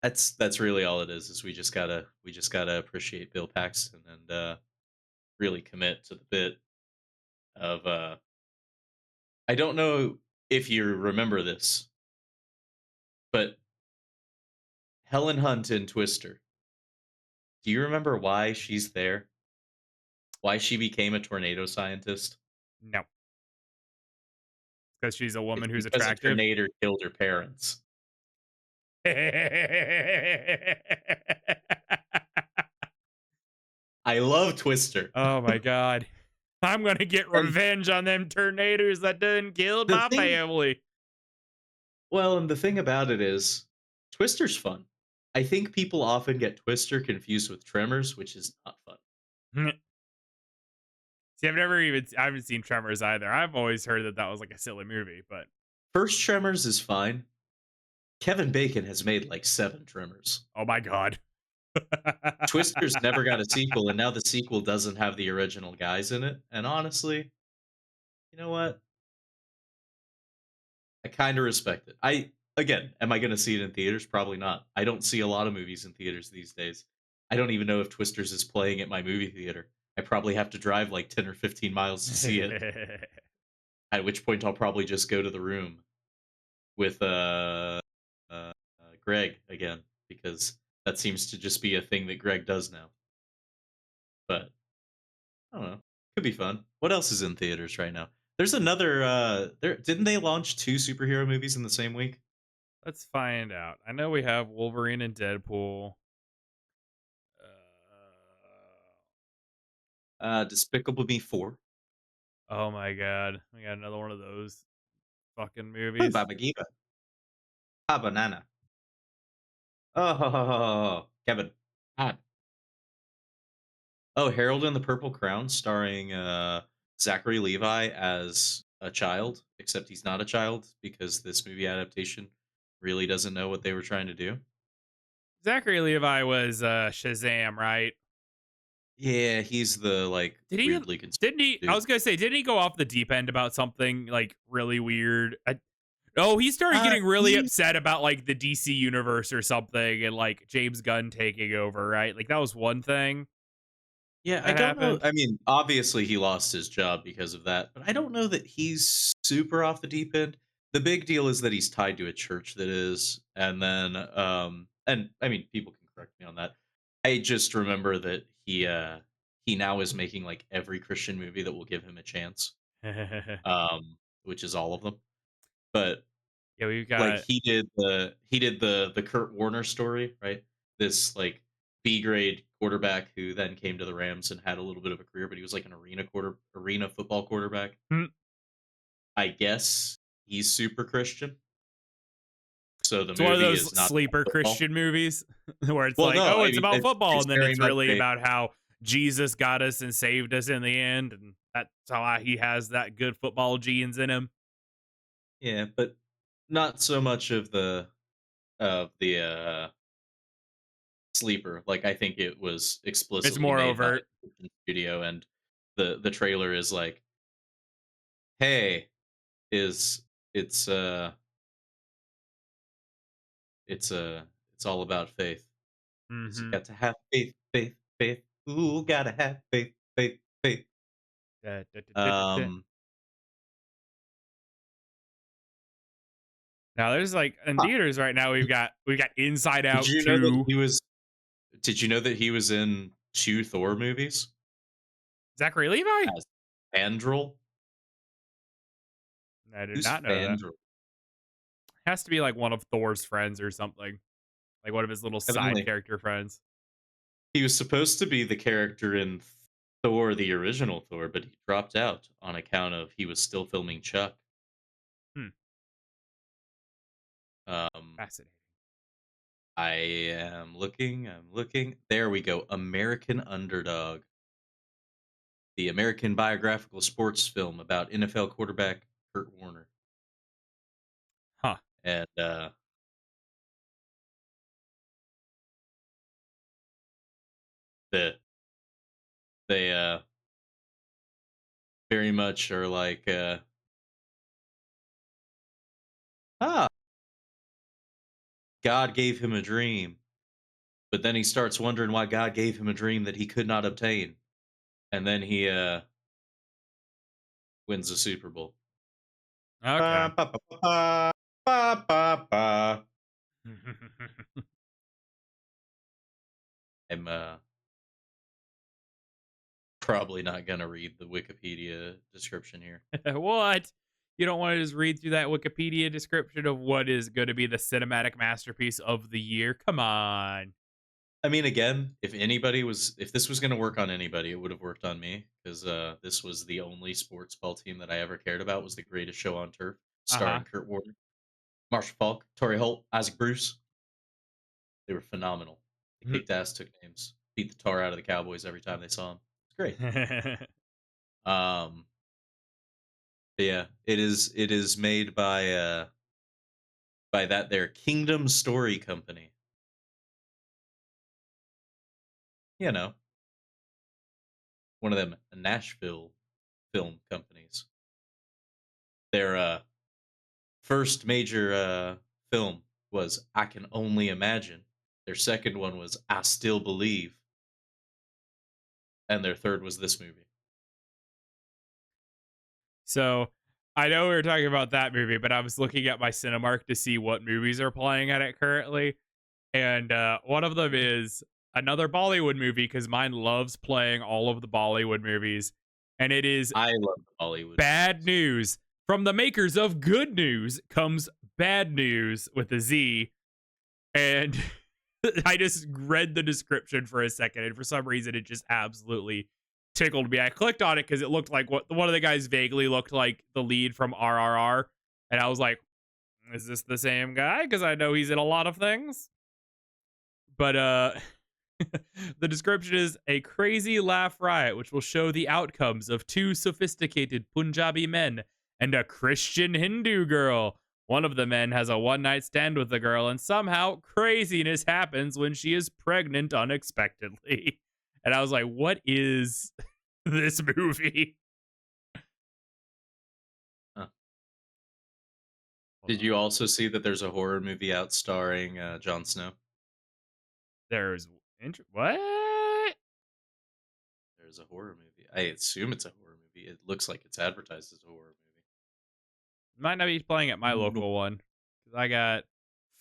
That's really all it is we just gotta appreciate Bill Paxton and really commit to the bit of I don't know if you remember this, but Helen Hunt in Twister. Do you remember why she's there? Why she became a tornado scientist? No, because she's a It's woman who's because a attractive. tornado killed her parents. I love Twister. Oh my god. I'm gonna get And revenge on them tornadoes that done killed the my thing family. and the thing about it is Twister's fun. I think people often get Twister confused with Tremors, which is not fun. See, I haven't seen Tremors either. I've always heard that that was like a silly movie, but First Tremors is fine. Kevin Bacon has made like 7 Tremors. oh my god. Twister's never got a sequel, and now the sequel doesn't have the original guys in it. And honestly, you know what? I kind of respect it. Am I going to see it in theaters? Probably not. I don't see a lot of movies in theaters these days. I don't even know if Twisters is playing at my movie theater. I probably have to drive like 10 or 15 miles to see it. At which point I'll probably just go to the room with Greg again because that seems to just be a thing that Greg does now. But I don't know. Could be fun. What else is in theaters right now? There's another there didn't they launch 2 superhero movies in the same week? Let's find out. I know we have Wolverine and Deadpool. Despicable Me 4. Oh my god, we got another one of those fucking Oh, movies. Baba Giba. Ah, banana. Oh, Kevin. Ah. Oh, Harold and the Purple Crown starring Zachary Levi as a child, except he's not a child because this movie adaptation really doesn't know what they were trying to do. Zachary Levi was Shazam, right? Yeah, he's the like Did he? weirdly conservative Didn't he? I dude. was gonna say, didn't he go off the deep end about something like really weird? Oh, he started getting really He upset about like the DC universe or something, and like James Gunn taking over, right? Like that was one thing Yeah, I that don't know. happened. I mean, obviously he lost his job because of that, but I don't know that he's super off the deep end. The big deal is that he's tied to a church that is, and then and I mean people can correct me on that. I just remember that he now is making like every Christian movie that will give him a chance. Yeah, Which is all of them. But we've like got. he did the Kurt Warner story, right? This like B grade quarterback who then came to the Rams and had a little bit of a career, but he was like an arena football quarterback. Hmm, I guess he's super Christian, so the it's one of movie those is not about sleeper football. Christian movies where it's Well, like, no, oh, I it's mean about football, it's and then very it's much really a about how Jesus got us and saved us in the end, and that's how he has that good football genes in him. yeah, but not so much of the sleeper. Like I think it was It's explicitly more made by overt. a Christian studio, and the trailer is like, "Hey, is it's it's all about faith. 'Cause you Hmm. got to have faith, faith, faith. Ooh, gotta have faith, faith, faith." Da, da, da, da, da, da. Um, Now there's like in huh. theaters right now we've got Inside Did Out you know that 2. he was? Did you know that he was in 2 Thor movies Zachary Levi? as Fandral? I did Who's not know that. Fandral? Has to be like one of Thor's friends or something. Like one of his little side Evidently, character friends. he was supposed to be the character in Thor, the original Thor, but he dropped out on account of he was still filming Chuck. Hmm, Um, fascinating. I'm looking. There we go. American Underdog, the American biographical sports film about NFL quarterback Kurt Warner. Huh. And the they very much are like ah, God gave him a dream, but then he starts wondering why God gave him a dream that he could not obtain. And then he wins the Super Bowl. Okay. Ba, ba, ba, ba, ba, ba, ba. I'm probably not gonna read the Wikipedia description here. What? You don't want to just read through that Wikipedia description of what is going to be the cinematic masterpiece of the year? Come on. I mean, again, if this was gonna work on anybody, it would have worked on me because this was the only sports ball team that I ever cared about. Was The Greatest Show on Turf, Uh huh. starring Kurt Warner, Marshall Falk, Torrey Holt, Isaac Bruce. They were phenomenal. They kicked ass, took names, beat the tar out of the Cowboys every time they saw them. It's great. Um, but yeah, it is made by that their Kingdom Story Company. You know, one of them Nashville film companies. Their first major film was I Can Only Imagine. Their second one was I Still Believe, and their third was this movie. So I know we were talking about that movie, but I was looking at my Cinemark to see what movies are playing at it currently, and one of them is another Bollywood movie because mine loves playing all of the Bollywood movies, and it is I love the Bollywood Bad movies. News. From the makers of Good News comes Bad News with a Z, and I just read the description for a second, and for some reason, it just absolutely tickled me. I clicked on it because it looked like what one of the guys vaguely looked like the lead from RRR, and I was like, "Is this the same guy?" Because I know he's in a lot of things. But the description is a crazy laugh riot, which will show the outcomes of two sophisticated Punjabi men and a Christian Hindu girl. One of the men has a one night stand with the girl, and somehow craziness happens when she is pregnant unexpectedly. And I was like, what is this movie? Huh. Hold Did on. you also see that there's a horror movie out starring Jon Snow? There's what? There's a horror movie. I assume it's a horror movie. It looks like it's advertised as a horror Might not be playing at my movie. No. local one. 'Cause I got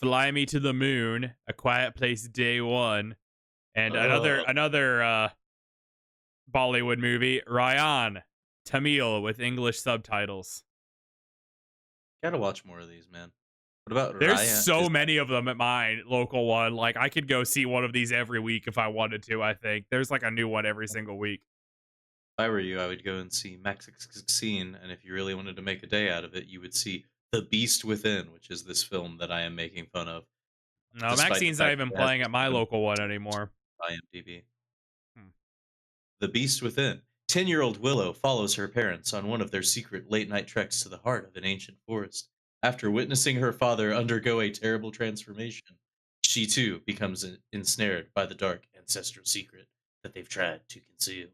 Fly Me to the Moon, A Quiet Place Day One, and Oh, another Bollywood movie, Ryan, Tamil with English subtitles. gotta watch more of these, man. What about There's Raya? so Is many of them at my local one. Like I could go see one of these every week if I wanted to. I think there's like a new one every single week. If I were you, I would go and see Max 16, and if you really wanted to make a day out of it, you would see The Beast Within, which is this film that I am making fun of, No, despite the Maxine's not fact even that it has playing a at my local one 7.6 anymore. on IMDb. Hmm. The Beast Within. 10-year-old Willow follows her parents on one of their secret late-night treks to the heart of an ancient forest. After witnessing her father undergo a terrible transformation, she too becomes ensnared by the dark ancestral secret that they've tried to conceal.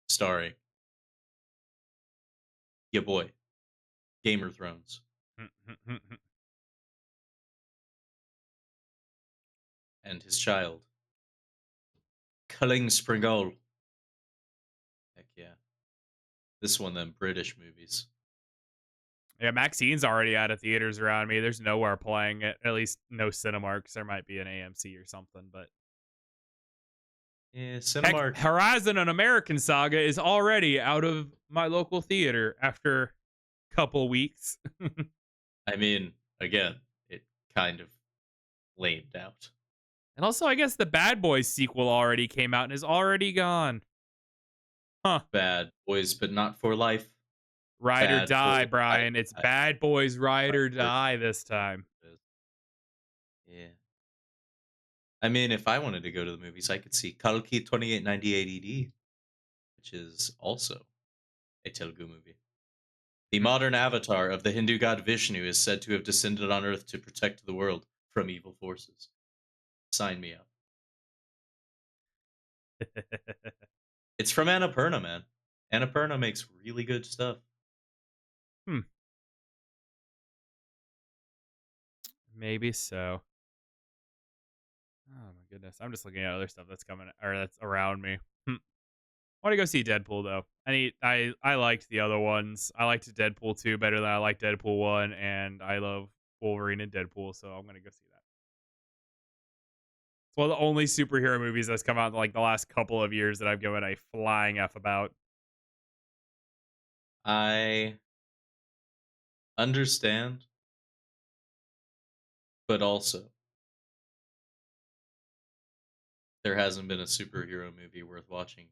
Starring ya boy, Gamer Thrones, and his child, Culling Springall. Heck yeah. This one, them British movies. Yeah, Maxine's already out of theaters around me. There's nowhere playing it. At least no Cinemarks. There might be an AMC or something, but Yeah, heck, Cinemark. Horizon: An American Saga is already out of my local theater after a couple weeks. I mean, again, it kind of lamed out. And also, I guess the Bad Boys sequel already came out and is already gone. Huh. Bad Boys, but not for life. Ride or Bad die, Boys, Ride Brian. or It's Die. Bad Boys Ride Right or word Die this time. is. Yeah. I mean, if I wanted to go to the movies, I could see Kalki 2898 ED, which is also a Telugu movie. The Hmm. modern avatar of the Hindu god Vishnu is said to have descended on Earth to protect the world from evil forces. Sign me up. It's from Annapurna, man. Annapurna makes really good stuff. Hmm. Maybe so. Oh my goodness. I'm just looking at other stuff that's coming or that's around me. Hmm. I want to go see Deadpool though. I liked the other ones. I liked Deadpool 2 better than I liked Deadpool 1, and I love Wolverine and Deadpool, so I'm gonna go see that. It's one of the only superhero movies that's come out in like the last couple of years that I've given a flying F about. I understand, but also there hasn't been a superhero movie worth watching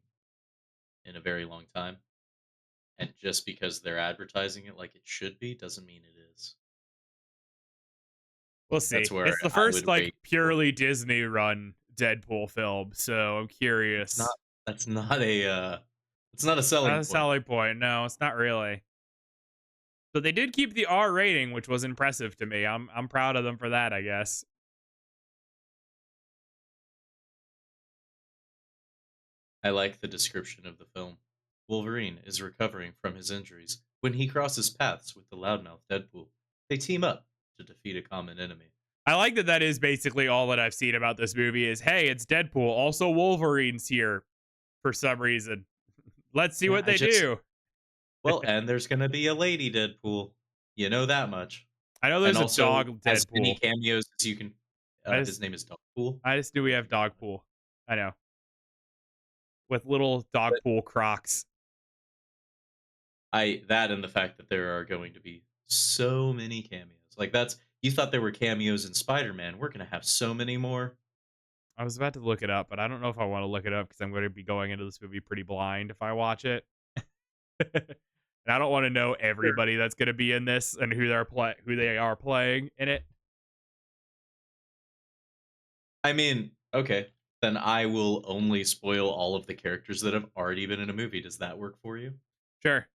in a very long time. And just because they're advertising it like it should be doesn't mean it is. We'll That's see. where It's the I first would like rate for purely Disney run Deadpool film, so I'm it's not curious. that's not a it's not a selling Not a point. selling point. No, it's not really. So they did keep the R rating, which was impressive to me. I'm proud of them for that, I guess. I like the description of the film. Wolverine is recovering from his injuries when he crosses paths with the loudmouth Deadpool. They team up to defeat a common enemy. I like that that is basically all that I've seen about this movie is, hey, it's Deadpool. Also Wolverine's here for some reason. Let's see Yeah, what they do. Well, and there's gonna be a lady Deadpool. You know that much. I know And there's a also dog as many Deadpool. cameos as you can I his just name is Dogpool. I just knew we I have forget. Dogpool. I know. With little But Dogpool Crocs. I that and the fact that there are going to be so many cameos. Like that's you thought there were cameos in Spider-Man. We're gonna have so many more. I was about to look it up, but I don't know if I want to look it up because I'm going to be going into this movie pretty blind if I watch it. And I don't want to know Sure. everybody that's going to be in this and who they are playing in it. I mean, okay. Then I will only spoil all of the characters that have already been in a movie. Does that work for you? Sure.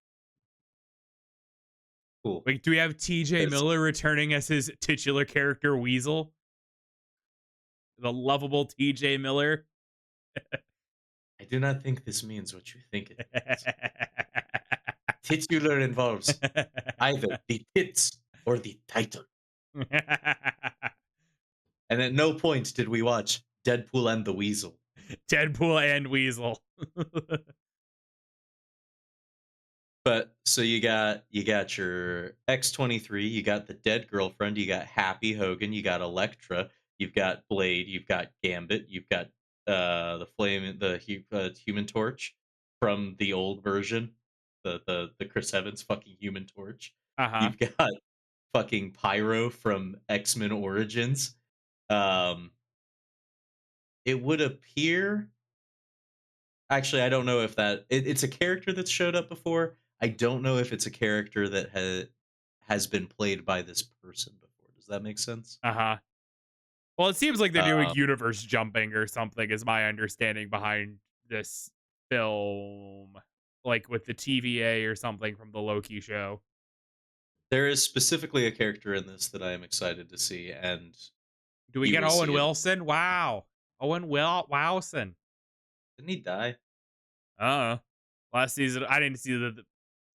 Cool. Wait, do we have TJ 'Cause Miller returning as his titular character Weasel? The lovable TJ Miller? I do not think this means what you think it means. Titular involves either the tits or the title. And at no point did we watch Deadpool and the Weasel. Deadpool and Weasel. But so you got your X-23, you got the dead girlfriend, you got Happy Hogan, you got Elektra, you've got Blade, you've got Gambit, you've got Human Torch from the old version, the Chris Evans fucking Human Torch. Uh huh. You've got fucking Pyro from X-Men Origins. Um, it would appear. Actually, I don't know if it's a character that's showed up before. I don't know if it's a character that has been played by this person before. Does that make sense? Uh huh. Well, it seems like they're doing Uh, universe jumping or something, is my understanding behind this film. Like with the TVA or something from the Loki show. there is specifically a character in this that I am excited to see, and Do we you get will Owen see it. Wilson? Wow. Wowson. Didn't he die? Uh Last season, I didn't see the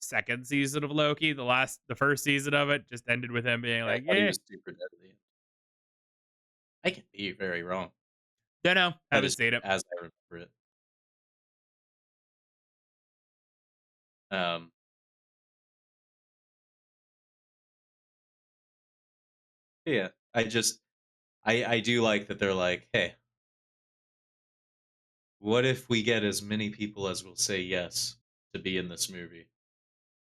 second season of Loki. The first season of it just ended with him being Yeah, I like, thought he yeah, was super dead at the end. I could be very wrong. don't know. That Haven't is seen it. as I remember it. Um, yeah, I do like that they're like, hey, what if we get as many people as will say yes to be in this movie?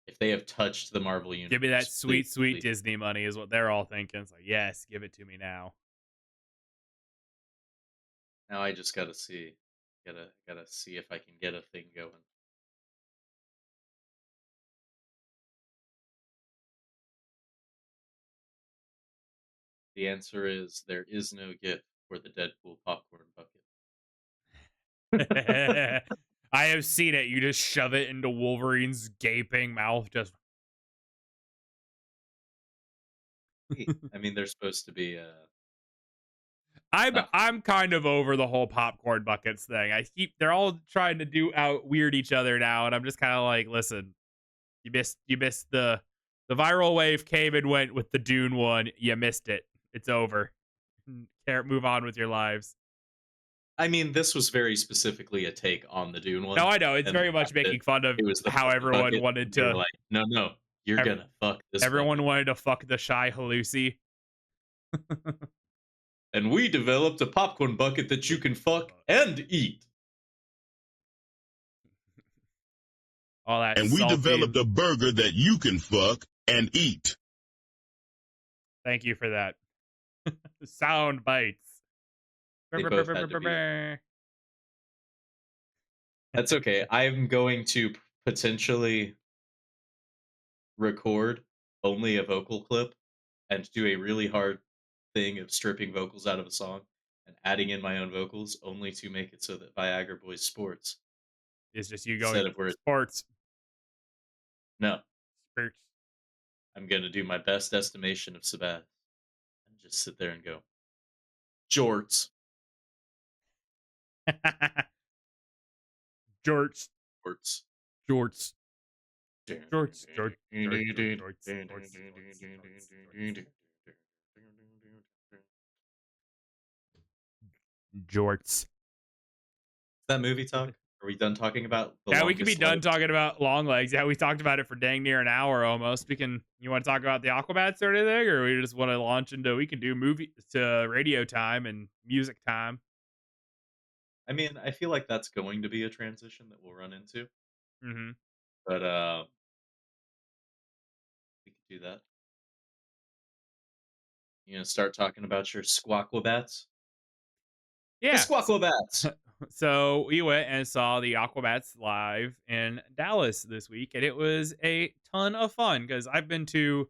If they have touched the Marvel Give me that universe, please, sweet, sweet please. Disney money is what they're all thinking. It's like, yes, give it to me now. Now I just gotta see, gotta see if I can get a thing going. The answer is there is no gift for the Deadpool popcorn bucket. I have seen it. You just shove it into Wolverine's gaping mouth. Just Hey, I mean, they're supposed to be I'm not. I'm kind of over the whole popcorn buckets thing. They're all trying to do out weird each other now, and I'm just kind of like, listen, you missed the viral wave came and went with the Dune one. You missed it. It's over. Move on with your lives. I mean, this was very specifically a take on the Dune No, one, I know it's and the very fact much that making fun of it was the how fucking everyone bucket. wanted They were to. like, no, no, you're ev- gonna fuck this Everyone bucket. wanted to fuck the shy Halusi. And we developed a popcorn bucket that you can fuck and eat. All that And we developed salty. a burger that you can fuck and eat. Thank you for that. Sound bites. They both had to be in. That's okay. I'm going to potentially record only a vocal clip and do a really hard thing of stripping vocals out of a song and adding in my own vocals only to make it so that Viagra Boys Sports It's just you instead going of where sports. no, Sports. I'm gonna do my best estimation of Sabath and just sit there and go jorts, Jorts. jorts. Jorts. Jorts. Jorts. Jorts. Jorts. Jorts. Jorts. Jorts. Jorts. Jorts. Is that movie talk? Are we done talking about the Yeah, we could be longest done legs? talking about Longlegs. Yeah, we talked about it for dang near an hour almost. You want to talk about the Aquabats or anything, or we just want to launch into? We can do movie to radio time and music time. I mean, I feel like that's going to be a transition that we'll run into, Hmm. but we could do that. You know, start talking about your squawklebats. The Yeah. squawklebats. So we went and saw the Aquabats live in Dallas this week, and it was a ton of fun because I've been to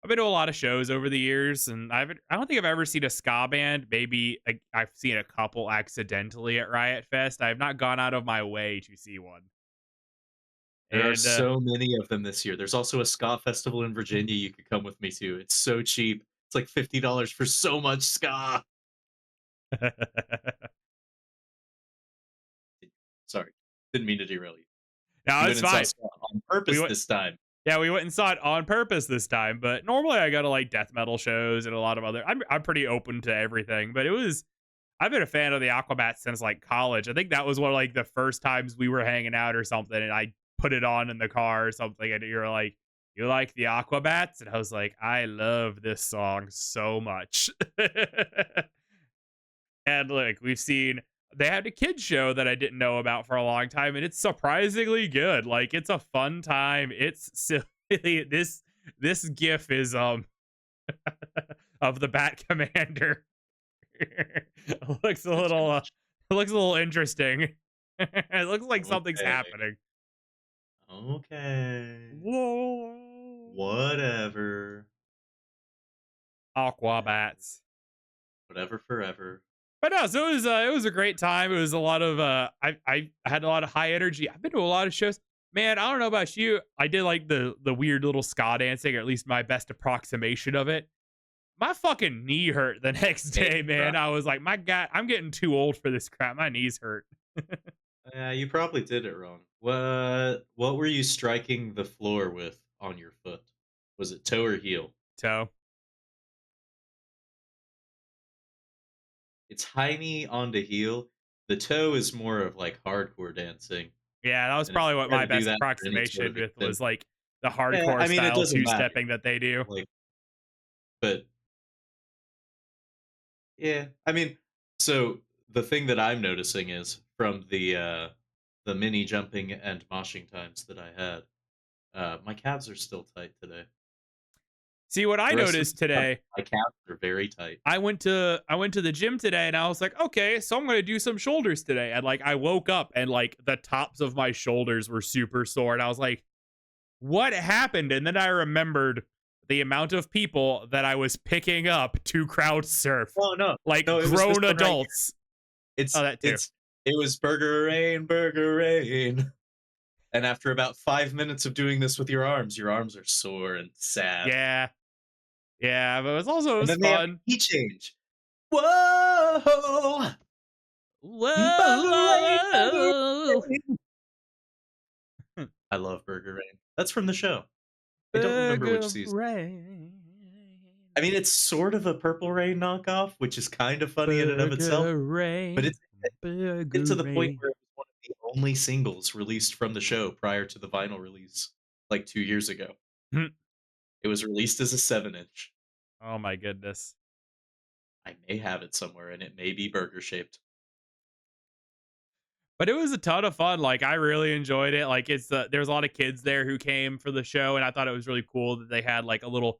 a lot of shows over the years, and I don't think I've ever seen a ska band. Maybe I've seen a couple accidentally at Riot Fest. I have not gone out of my way to see one. There are And so many of them this year. There's also a ska festival in Virginia you could come with me to. It's so cheap. It's like $50 for so much ska. Sorry, didn't mean to derail you. no, You went it's and saw fine. ska on We purpose went, this time. yeah, we went and saw it on purpose this time. But normally I go to like death metal shows and a lot of other. I'm pretty open to everything, but it was I've been a fan of the Aquabats since like college. I think that was one of like the first times we were hanging out or something, and I put it on in the car or something, and you're like, "You like the Aquabats?" And I was like, "I love this song so much." And like we've seen, they had a kids show that I didn't know about for a long time, and it's surprisingly good. Like it's a fun time. It's silly. This GIF is of the Bat Commander. looks a Not too little much. it looks a little interesting. It looks like something's Okay. happening. Okay. Whoa. Whatever. Whatever. Aquabats. Whatever forever. But no, so it was a great time. It was a lot of I had a lot of high energy. I've been to a lot of shows. Man, I don't know about you. I did like the weird little ska dancing, or at least my best approximation of it. My fucking knee hurt the next Hey, day, bruh. man. I was like, my God, I'm getting too old for this crap. My knees hurt. Yeah, you probably did it wrong. What were you striking the floor with on your foot? Was it toe or heel? So It's high knee onto heel. The toe is more of like hardcore dancing. yeah, that was And if you probably what try my to do best that for any sort approximation of with extent, was like the yeah, hardcore I mean it style doesn't two matter. stepping that they do. Like, but yeah, I mean, so the thing that I'm noticing is from the mini jumping and moshing times that I had, my calves are still tight today. See what I The rest of noticed the time, today. my calves are very tight. I went to the gym today and I was like, okay, so I'm gonna do some shoulders today. And like I woke up and like the tops of my shoulders were super sore. And I was like, what happened? And then I remembered the amount of people that I was picking up to crowd surf. Oh no, Like no, it was this grown one right here. adults. Oh, It's that too. it's it was Burger Rain. And after about 5 minutes of doing this with your arms are sore and sad. Yeah. Yeah, but it And was then they have fun. a key change. Whoa! Burger Whoa. Rain. I love Burger Rain. That's from the show. I don't remember which Burger season. rain. I mean, it's sort of a Purple Rain knockoff, which is kind of funny in and of itself, Burger but rain. it's Burger to the point rain. where it was one of the only singles released from the show prior to the vinyl release, like 2 years ago. It was released as a 7-inch. Oh my goodness. I may have it somewhere, and it may be burger shaped. But it was a ton of fun. Like I really enjoyed it. Like there was a lot of kids there who came for the show, and I thought it was really cool that they had like a little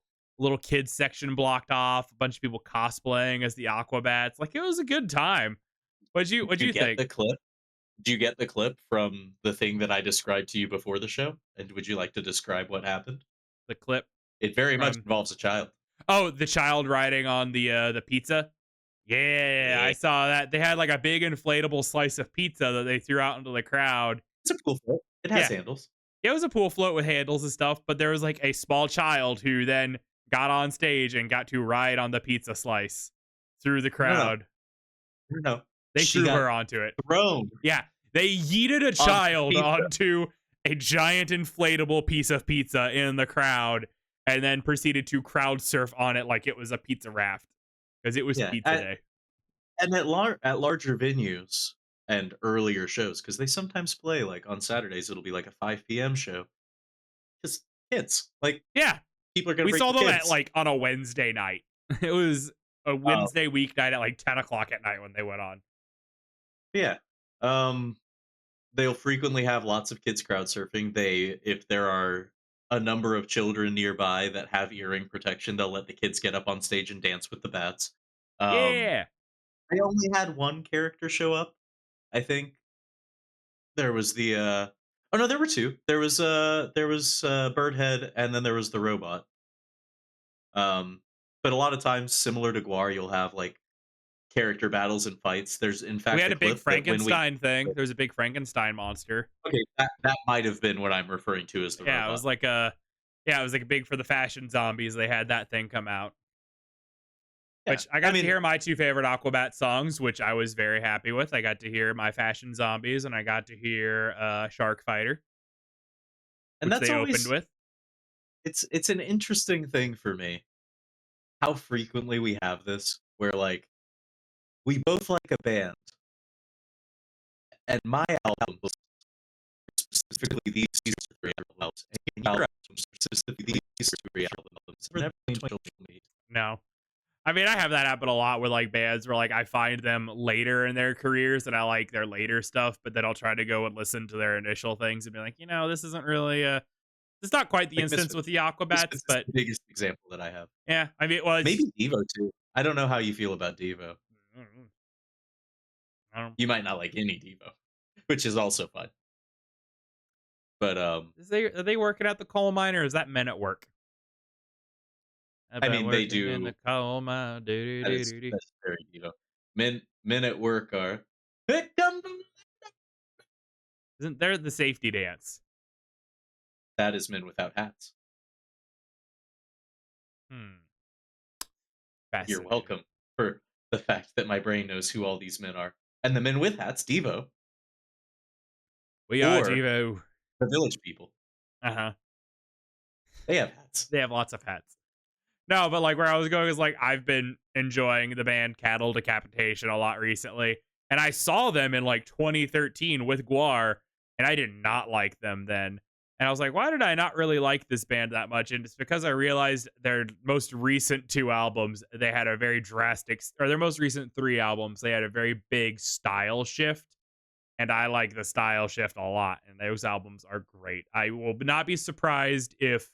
kids section blocked off, a bunch of people cosplaying as the Aquabats. Like it was a good time. What'd Did you you get think? the clip? Did you get the clip from the thing that I described to you before the show? And would you like to describe what happened? The clip It very much from involves a child. Oh, the child riding on the pizza. Yeah, I Yeah. saw that. They had like a big inflatable slice of pizza that they threw out into the crowd. It's a cool float. It has Yeah, handles. it was a pool float with handles and stuff, but there was like a small child who then got on stage and got to ride on the pizza slice through the No, no, no. crowd. No, no. They She threw got her onto it. thrown Yeah, they yeeted a on child pizza. onto a giant inflatable piece of pizza in the crowd and then proceeded to crowd surf on it like it was a pizza raft because it was Yeah. pizza day. And at larger venues, and earlier shows because they sometimes play like on Saturdays. It'll be like a 5 p.m. show. Just kids, like Yeah, people are gonna we bring saw the them at kids. like on a Wednesday night. It was a Uh, Wednesday weeknight at like 10 o'clock at night when they went on. yeah. Um, they'll frequently have lots of kids crowd surfing. If there are a number of children nearby that have earring protection, they'll let the kids get up on stage and dance with the bats. Um, Yeah, I only had one character show up. I think there was the oh no, there were two. There was Birdhead and then there was the robot. But a lot of times, similar to Guar, you'll have like character battles and fights. There's in we fact had a a big clip that when we Frankenstein thing. There was a big Frankenstein monster. okay, that might have been what I'm referring to as the Yeah, it robot. was like a yeah, it was like big for the fashion zombies. They had that thing come out. Yeah, Which I I got to mean, hear my two favorite Aquabat songs, which I was very happy with. I got to hear My Fashion Zombies and I got to hear Shark Fighter, and which that's they opened always with. it's an interesting thing for me how frequently we have this where like we both like a band and my album was specifically these three albums and your album specifically these three albums were never mutual me. No. I mean, I have that happen a lot with like bands where like I find them later in their careers and I like their later stuff, but then I'll try to go and listen to their initial things and be like, this isn't really it's not quite the Like instance with the Misfits Aquabats, is but the biggest example that I have. yeah, I mean, well, Maybe it's Devo too. I don't know how you feel about Devo. I don't, You might not like any Devo, which is also fine. But are they working at the coal mine or is that Men at Work? I've I been mean they working in do the coal mine. Do, do, do, do, do. that's very Devo. Men at work are "Here come the-" Isn't there the safety dance? that is men without hats. Hmm. You're Fascinating. welcome for the fact that my brain knows who all these men are. And the men with hats, Devo, We are or Devo. the village people. Uh huh. They have hats. They have lots of hats. No, but like where I was going is like I've been enjoying the band Cattle Decapitation a lot recently, and I saw them in like 2013 with Guar, and I did not like them then. And I was like, why did I not really like this band that much? And it's because I realized their most recent two albums, they had a very drastic, or their most recent three albums, they had a very big style shift. And I like the style shift a lot. And those albums are great. I will not be surprised if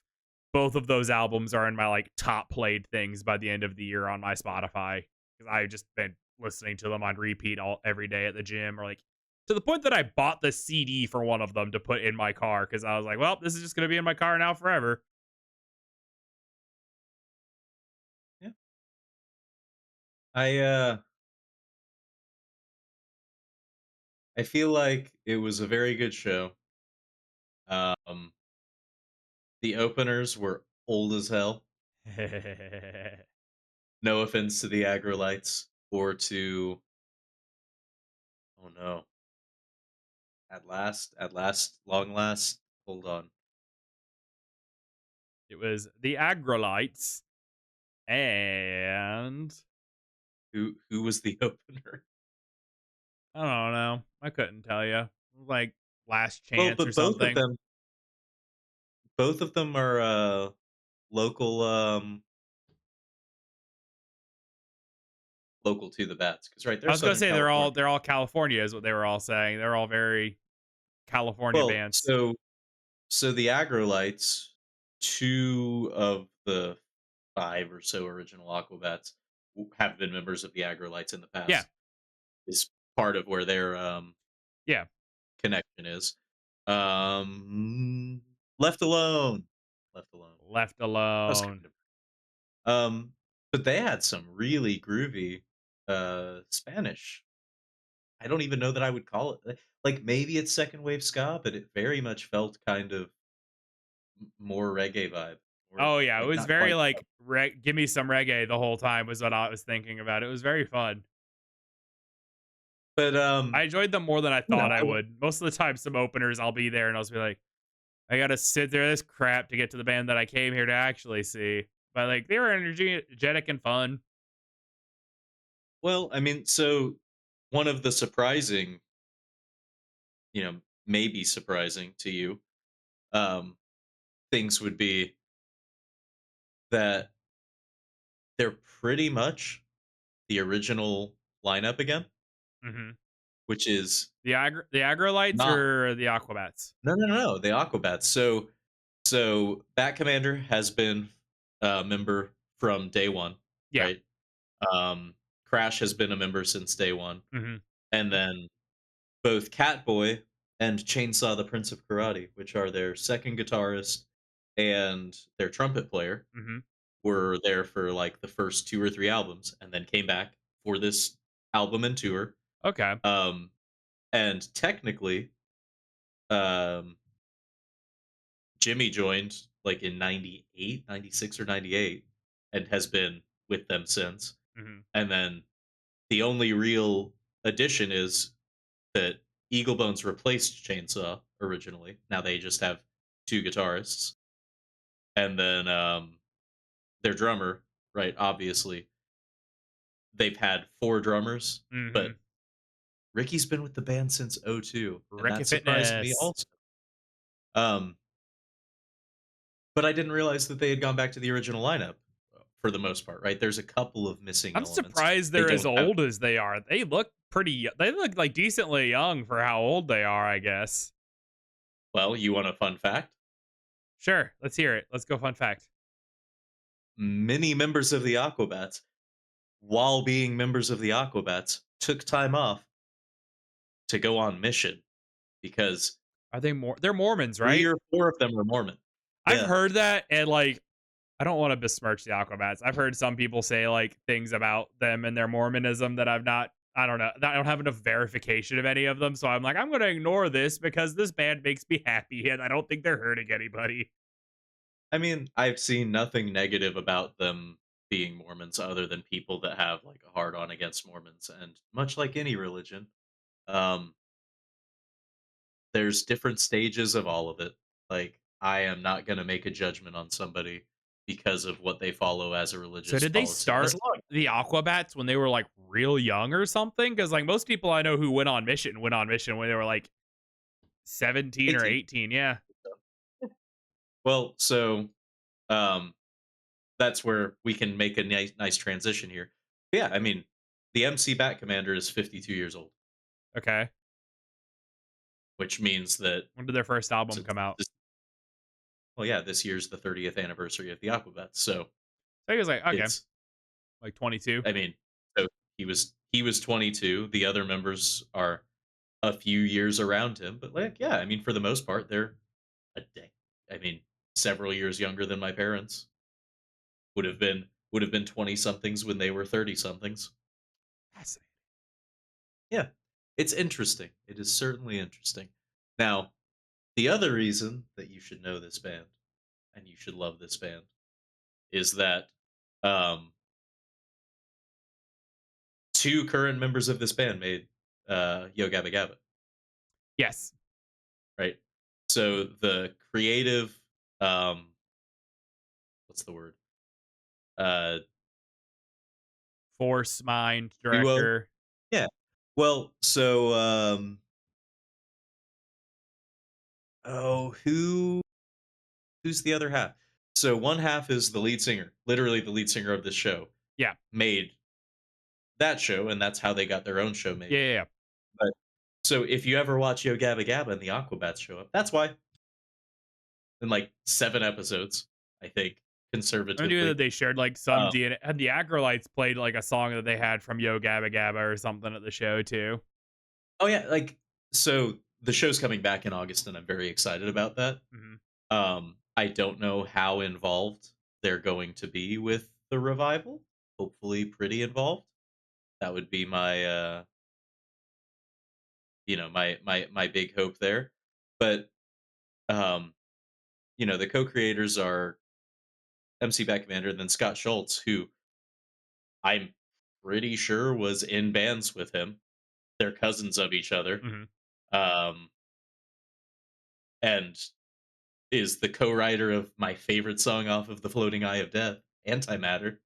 both of those albums are in my like top played things by the end of the year on my Spotify because I've just been listening to them on repeat all every day at the gym or like to the point that I bought the CD for one of them to put in my car because I was like, well, this is just gonna be in my car now forever. Yeah. I feel like it was a very good show. Um the openers were old as hell. No offense to the Agrolites or to oh no. Long last. Hold on. It was the Agrolites and Who was the opener? I don't know. I couldn't tell you. Like Last Well, Chance or but something. both of them are local local to the Bats cuz right, I they're was gonna Southern say California. they're all California is what they were all saying. They're all very California Well, bands. so the Agrolites, two of the five or so original Aquabats have been members of the Agrolites in the Yeah, past. Is part of where their yeah. connection is. Left alone. Left alone. Left That was alone. kind of but they had some really groovy Spanish. I don't even know that I would call it like maybe it's second wave ska, but it very much felt kind of more reggae vibe. Or Oh yeah, it like was not very quite. like give me some reggae the whole time was what I was thinking about. It was very fun. But I enjoyed them more than I you know, thought I would. Most of the time, some openers I'll be there and I'll just be like, I gotta sit through this crap to get to the band that I came here to actually see. But like they were energetic and fun. well, I mean, so one of the surprising may be surprising to you, um, things would be that they're pretty much the original lineup again, Hmm. which is The agrolites not. or the aquabats? No, no, no, the Aquabats. So Bat Commander has been a member from day one, Yeah. right? Crash has been a member since day one, Hmm. and then both Catboy and Chainsaw the Prince of Karate, which are their second guitarist and their trumpet player, Hmm. were there for like the first two or three albums, and then came back for this album and tour. Okay. Um, and technically, um, Jimmy joined like in 98, 96 or 98 and has been with them since. Hmm. And then the only real addition is that Eagle Bones replaced Chainsaw originally. Now they just have two guitarists. And then their drummer, right? Obviously, they've had four drummers, Hmm. but Ricky's been with the band since '02, and Ricky that surprised me Fitness. also. Um, but I didn't realize that they had gone back to the original lineup for the most part, right? There's a couple of missing I'm elements. surprised They they're as don't have. old as they are. They look pretty. They look like decently young for how old they are, I guess. Well, you want a fun fact? Sure, let's hear it. Let's go. Fun fact. Many members of the Aquabats, while being members of the Aquabats, took time off to go on mission because Are they more? They're Mormons, three right? or four of them are Mormon. I've Yeah. heard that, and like, I don't want to besmirch the Aquabats. I've heard some people say like things about them and their Mormonism that I've not. I don't know. I don't have enough verification of any of them, so I'm like, I'm going to ignore this because this band makes me happy, and I don't think they're hurting anybody. I mean, I've seen nothing negative about them being Mormons other than people that have like a hard on against Mormons. And much like any religion, um, there's different stages of all of it. Like, I am not going to make a judgment on somebody because of what they follow as a So religious did they policy. As start long. the Aquabats when they were like real young or something? Because like most people I know who went on mission when they were like 17 or 18. 18. Yeah. Well, so um, that's where we can make a nice transition here. Yeah, I mean, the MC Bat Commander is 52 years old, Okay. which means that When did their first album since come out? this, well, yeah, this year's the 30th anniversary of the Aquabats. So I was like, okay, it's, like 22. I mean, so he was 22. The other members are a few years around him, but like, yeah, I mean, for the most part, they're a day. I mean, several years younger than my parents would have been 20 somethings when they were 30 somethings. Fascinating. Yeah, it's interesting. It is certainly interesting. Now, the other reason that you should know this band and you should love this band is that um, two current members of this band made Yo Gabba Gabba, Yes. right? So the creative, um, what's the word? Uh, Force, mind, duo. director. Yeah. Well, so who's the other half? So one half is the lead singer, literally the lead singer of this show, Yeah. made that show, and that's how they got their own show Yeah. made. Yeah. Yeah. But so if you ever watch Yo Gabba Gabba and the Aquabats show up, that's why. In like 7 episodes, I think, I knew that conservatively. they shared like some Um, DNA. And the Agrolites played like a song that they had from Yo Gabba Gabba or something at the show too. oh yeah, like so the show's coming back in August, and I'm very excited about that. Hmm. I don't know how involved they're going to be with the revival. Hopefully, pretty involved. That would be my my big hope there. But um, the co-creators are MC Backmander and then Scott Schultz, who I'm pretty sure was in bands with him. They're cousins of each other, Hmm. um, and is the co-writer of my favorite song off of the Floating Eye of Death, Antimatter.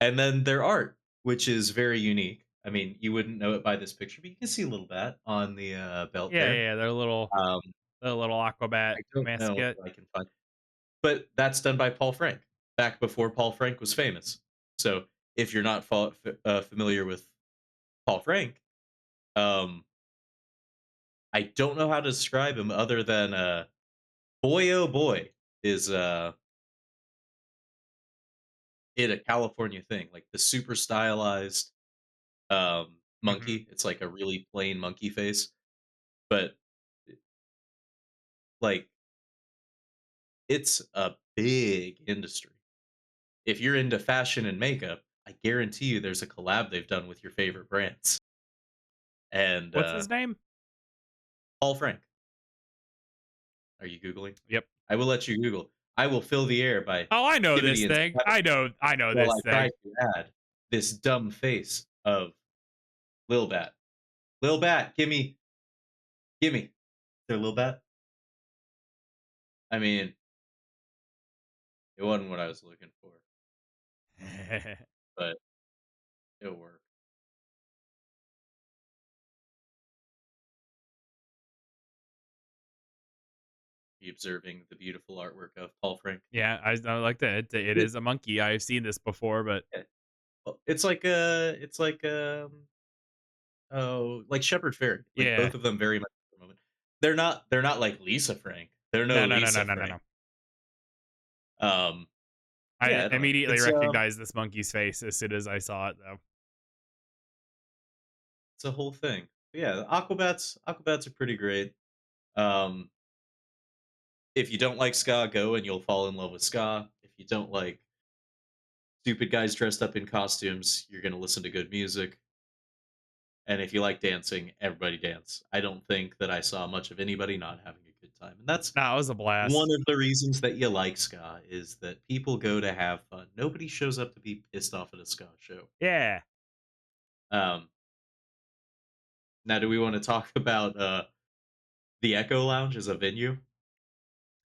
And then their art, which is very unique. I mean, you wouldn't know it by this picture, but you can see a little bat on the belt Yeah, there. yeah, they're Um, the little Aquabat I don't know mascot. if I can find, but that's done by Paul Frank back before Paul Frank was famous. So if you're not familiar with Paul Frank, um, I don't know how to describe him other than boy oh boy is it a California thing, like the super stylized Mhm. monkey. It's like a really plain monkey face, but like it's a big industry. If you're into fashion and makeup, I guarantee you there's a collab they've done with your favorite brands. And What's his name? Paul Frank, are you googling? Yep. I will let you Google. I will fill the air by Oh, I know this Skibidi and thing. Scabbity I know while this I try thing. to add this dumb face of Lil Bat. Lil Bat, gimme. Is there Lil Bat? I mean, it wasn't what I was looking for, but it'll work. Be observing the beautiful artwork of Paul Frank. Yeah, I like that. It It, is a monkey. I've seen this before, but yeah, well, it's like oh, like Shepard Fairey. Like yeah. both of them very much at the moment. They're not like Lisa Frank. They're no No, no, no, no, Lisa no, no, Frank. no. Um, yeah, I I don't know. immediately recognized this monkey's face as soon as I saw it, though. It's a whole thing. But yeah, Aquabats are pretty great. Um, if you don't like ska, go and you'll fall in love with ska. If you don't like stupid guys dressed up in costumes, you're gonna listen to good music. And if you like dancing, everybody dance. I don't think that I saw much of anybody not having a good time. And that's No, it was a one blast. of the reasons that you like ska is that people go to have fun. Nobody shows up to be pissed off at a ska show. Yeah. Um, now, do we want to talk about the Echo Lounge as a venue?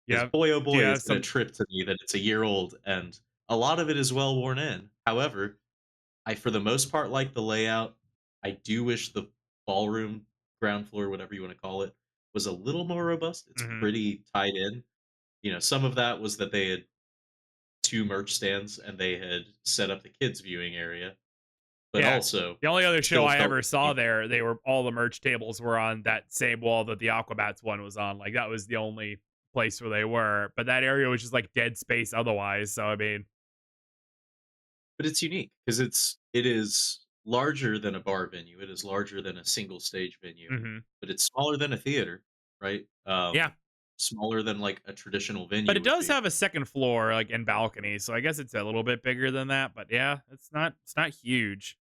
Because Yeah. boy, oh Do you boy, is have it a some trip to me that it's a year old and a lot of it is well worn in. However, I, for the most part, like the layout. I do wish the ballroom, ground floor, whatever you want to call it, was a little more robust. It's mhm. pretty tied in. You know, some of that was that they had two merch stands and they had set up the kids viewing area, but Yeah. also The only other it show still I felt ever like saw there, they were all the merch tables were on that same wall that the Aquabats one was on. Like that was the only place where they were. But that area was just like dead space otherwise. So I mean, but it's unique because it is larger than a bar venue. It is larger than a single stage venue, mhm. but it's smaller than a theater, right? Yeah. Smaller than like a traditional But venue it would does be. have a second floor, like and balconies. So I guess it's a little bit bigger than that. But yeah, it's not huge.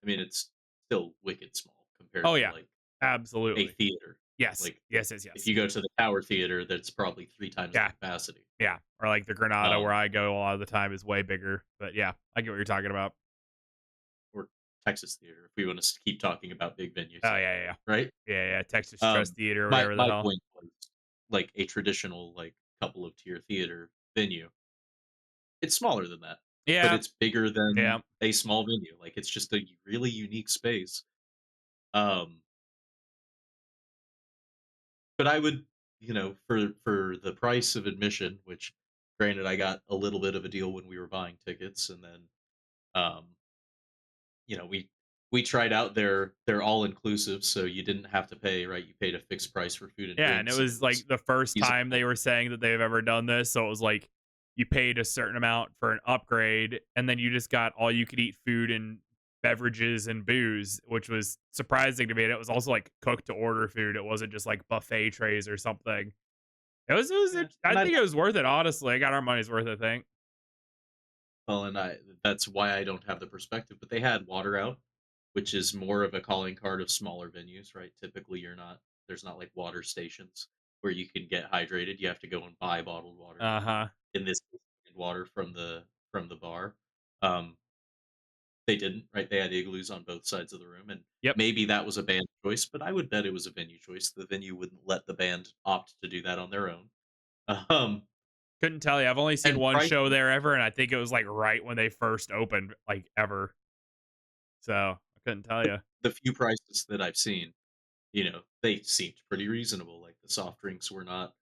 I mean, it's still wicked small compared Oh to yeah. like a Absolutely. theater. Yes. Like Yes, yes, if yes. you go to the Tower Theater, that's probably three times the Yeah. capacity. Yeah. Or like the Granada where Um, I go a lot of the time is way bigger. But yeah, I get what you're talking about. or Texas Theater, if we want to keep talking about big Oh venues, yeah, yeah, yeah. right? Yeah, yeah. Texas Trust Theater or My whatever the my hell. point was like a traditional like couple of tier theater venue. It's smaller than that, but Yeah. it's bigger Yeah. than a small venue. Like it's just a really unique space. Um, but I would, you know, for the price of admission, which granted I got a little bit of a deal when we were buying tickets, and then um, you know, we tried out their all inclusive, so you didn't have to pay, right? You paid a fixed price for food and Yeah, and it drinks, and it was was like the first time feasible. they were saying that they've ever done this, so it was like you paid a certain amount for an upgrade and then you just got all you could eat food and beverages and booze, which was surprising to me. And it was also like cooked to order food. It wasn't just like buffet trays or something. Yeah, I and I think it was worth it, honestly. I got our money's worth, I think. well, and I that's why I don't have the perspective. But they had water out, which is more of a calling card of smaller venues, right? Typically, you're not there's not like water stations where you can get hydrated. You have to go and buy bottled water. Uh-huh. In this case, water from the bar. Um, they didn't, right? They had igloos on both sides of the room, and Yep. maybe that was a band choice, but I would bet it was a venue choice. The venue wouldn't let the band opt to do that on their own. Um, Couldn't tell you. I've only seen and one show pricing, there ever, and I think it was like right when they first opened, like ever. So I Couldn't tell you. The few prices that I've seen, they seemed pretty reasonable. Like the soft drinks were not,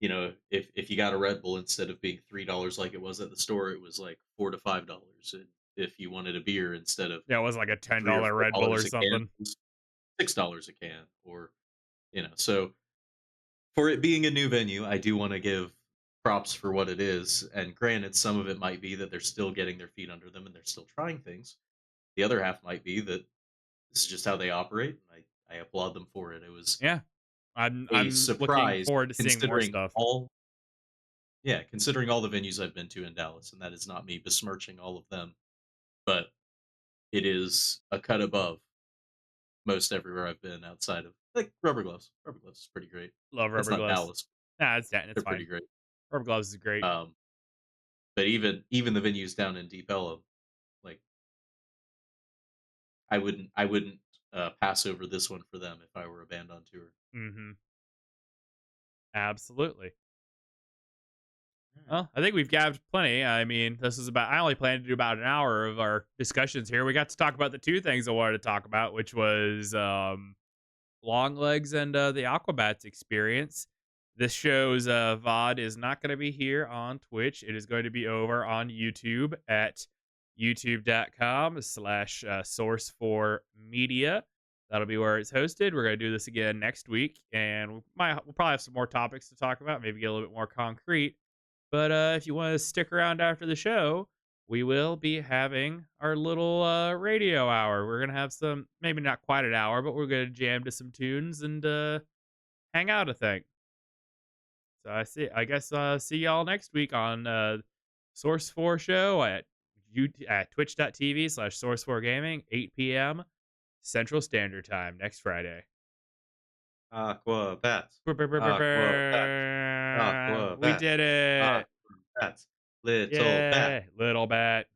if you got a Red Bull instead of being $3 like it was at the store, it was like $4 to $5. And if you wanted a beer instead of Yeah, it was like a ten three or dollar four Red Bull or dollars a can, something. it was $6 a can. Or so for it being a new venue, I do want to give props for what it is. And granted, some of it might be that they're still getting their feet under them and they're still trying things. The other half might be that this is just how they operate, and I applaud them for it. It was Yeah, I'm a I'm looking surprise forward to seeing more considering stuff. all yeah, considering all the venues I've been to in Dallas, and that is not me besmirching all of them, but it is a cut above most everywhere I've been outside of like Rubber Gloves. Rubber Gloves is pretty great. Love That's rubber not gloves. Dallas. Nah, it's They're pretty fine. great. Rubber gloves is great. Um, but even the venues down in Deep Ellum, like I wouldn't pass over this one for them if I were a band on tour. Mhm. Absolutely. All right. Well, I think we've gabbed plenty. I mean, this is about I only planned to do about an hour of our discussions here. We got to talk about the two things I wanted to talk about, which was Longlegs and the Aquabats experience. This show's VOD is not going to be here on Twitch. It is going to be over on YouTube at youtube.com/, source for media. That'll be where it's hosted. We're going to do this again next week, and we'll probably have some more topics to talk about, maybe get a little bit more concrete. But if you want to stick around after the show, we will be having our little radio hour. We're gonna have some, maybe not quite an hour, but we're gonna jam to some tunes and hang out. I think. So I guess see y'all next week on Source Four Show at twitch.tv/Source Four Gaming, 8 p.m. Central Standard Time next Friday. Aquabats, Brr, brr, brr, brr, Aquabats, brr. We Aquabats, did it! Aquabats, little bat. Yay! Little bat.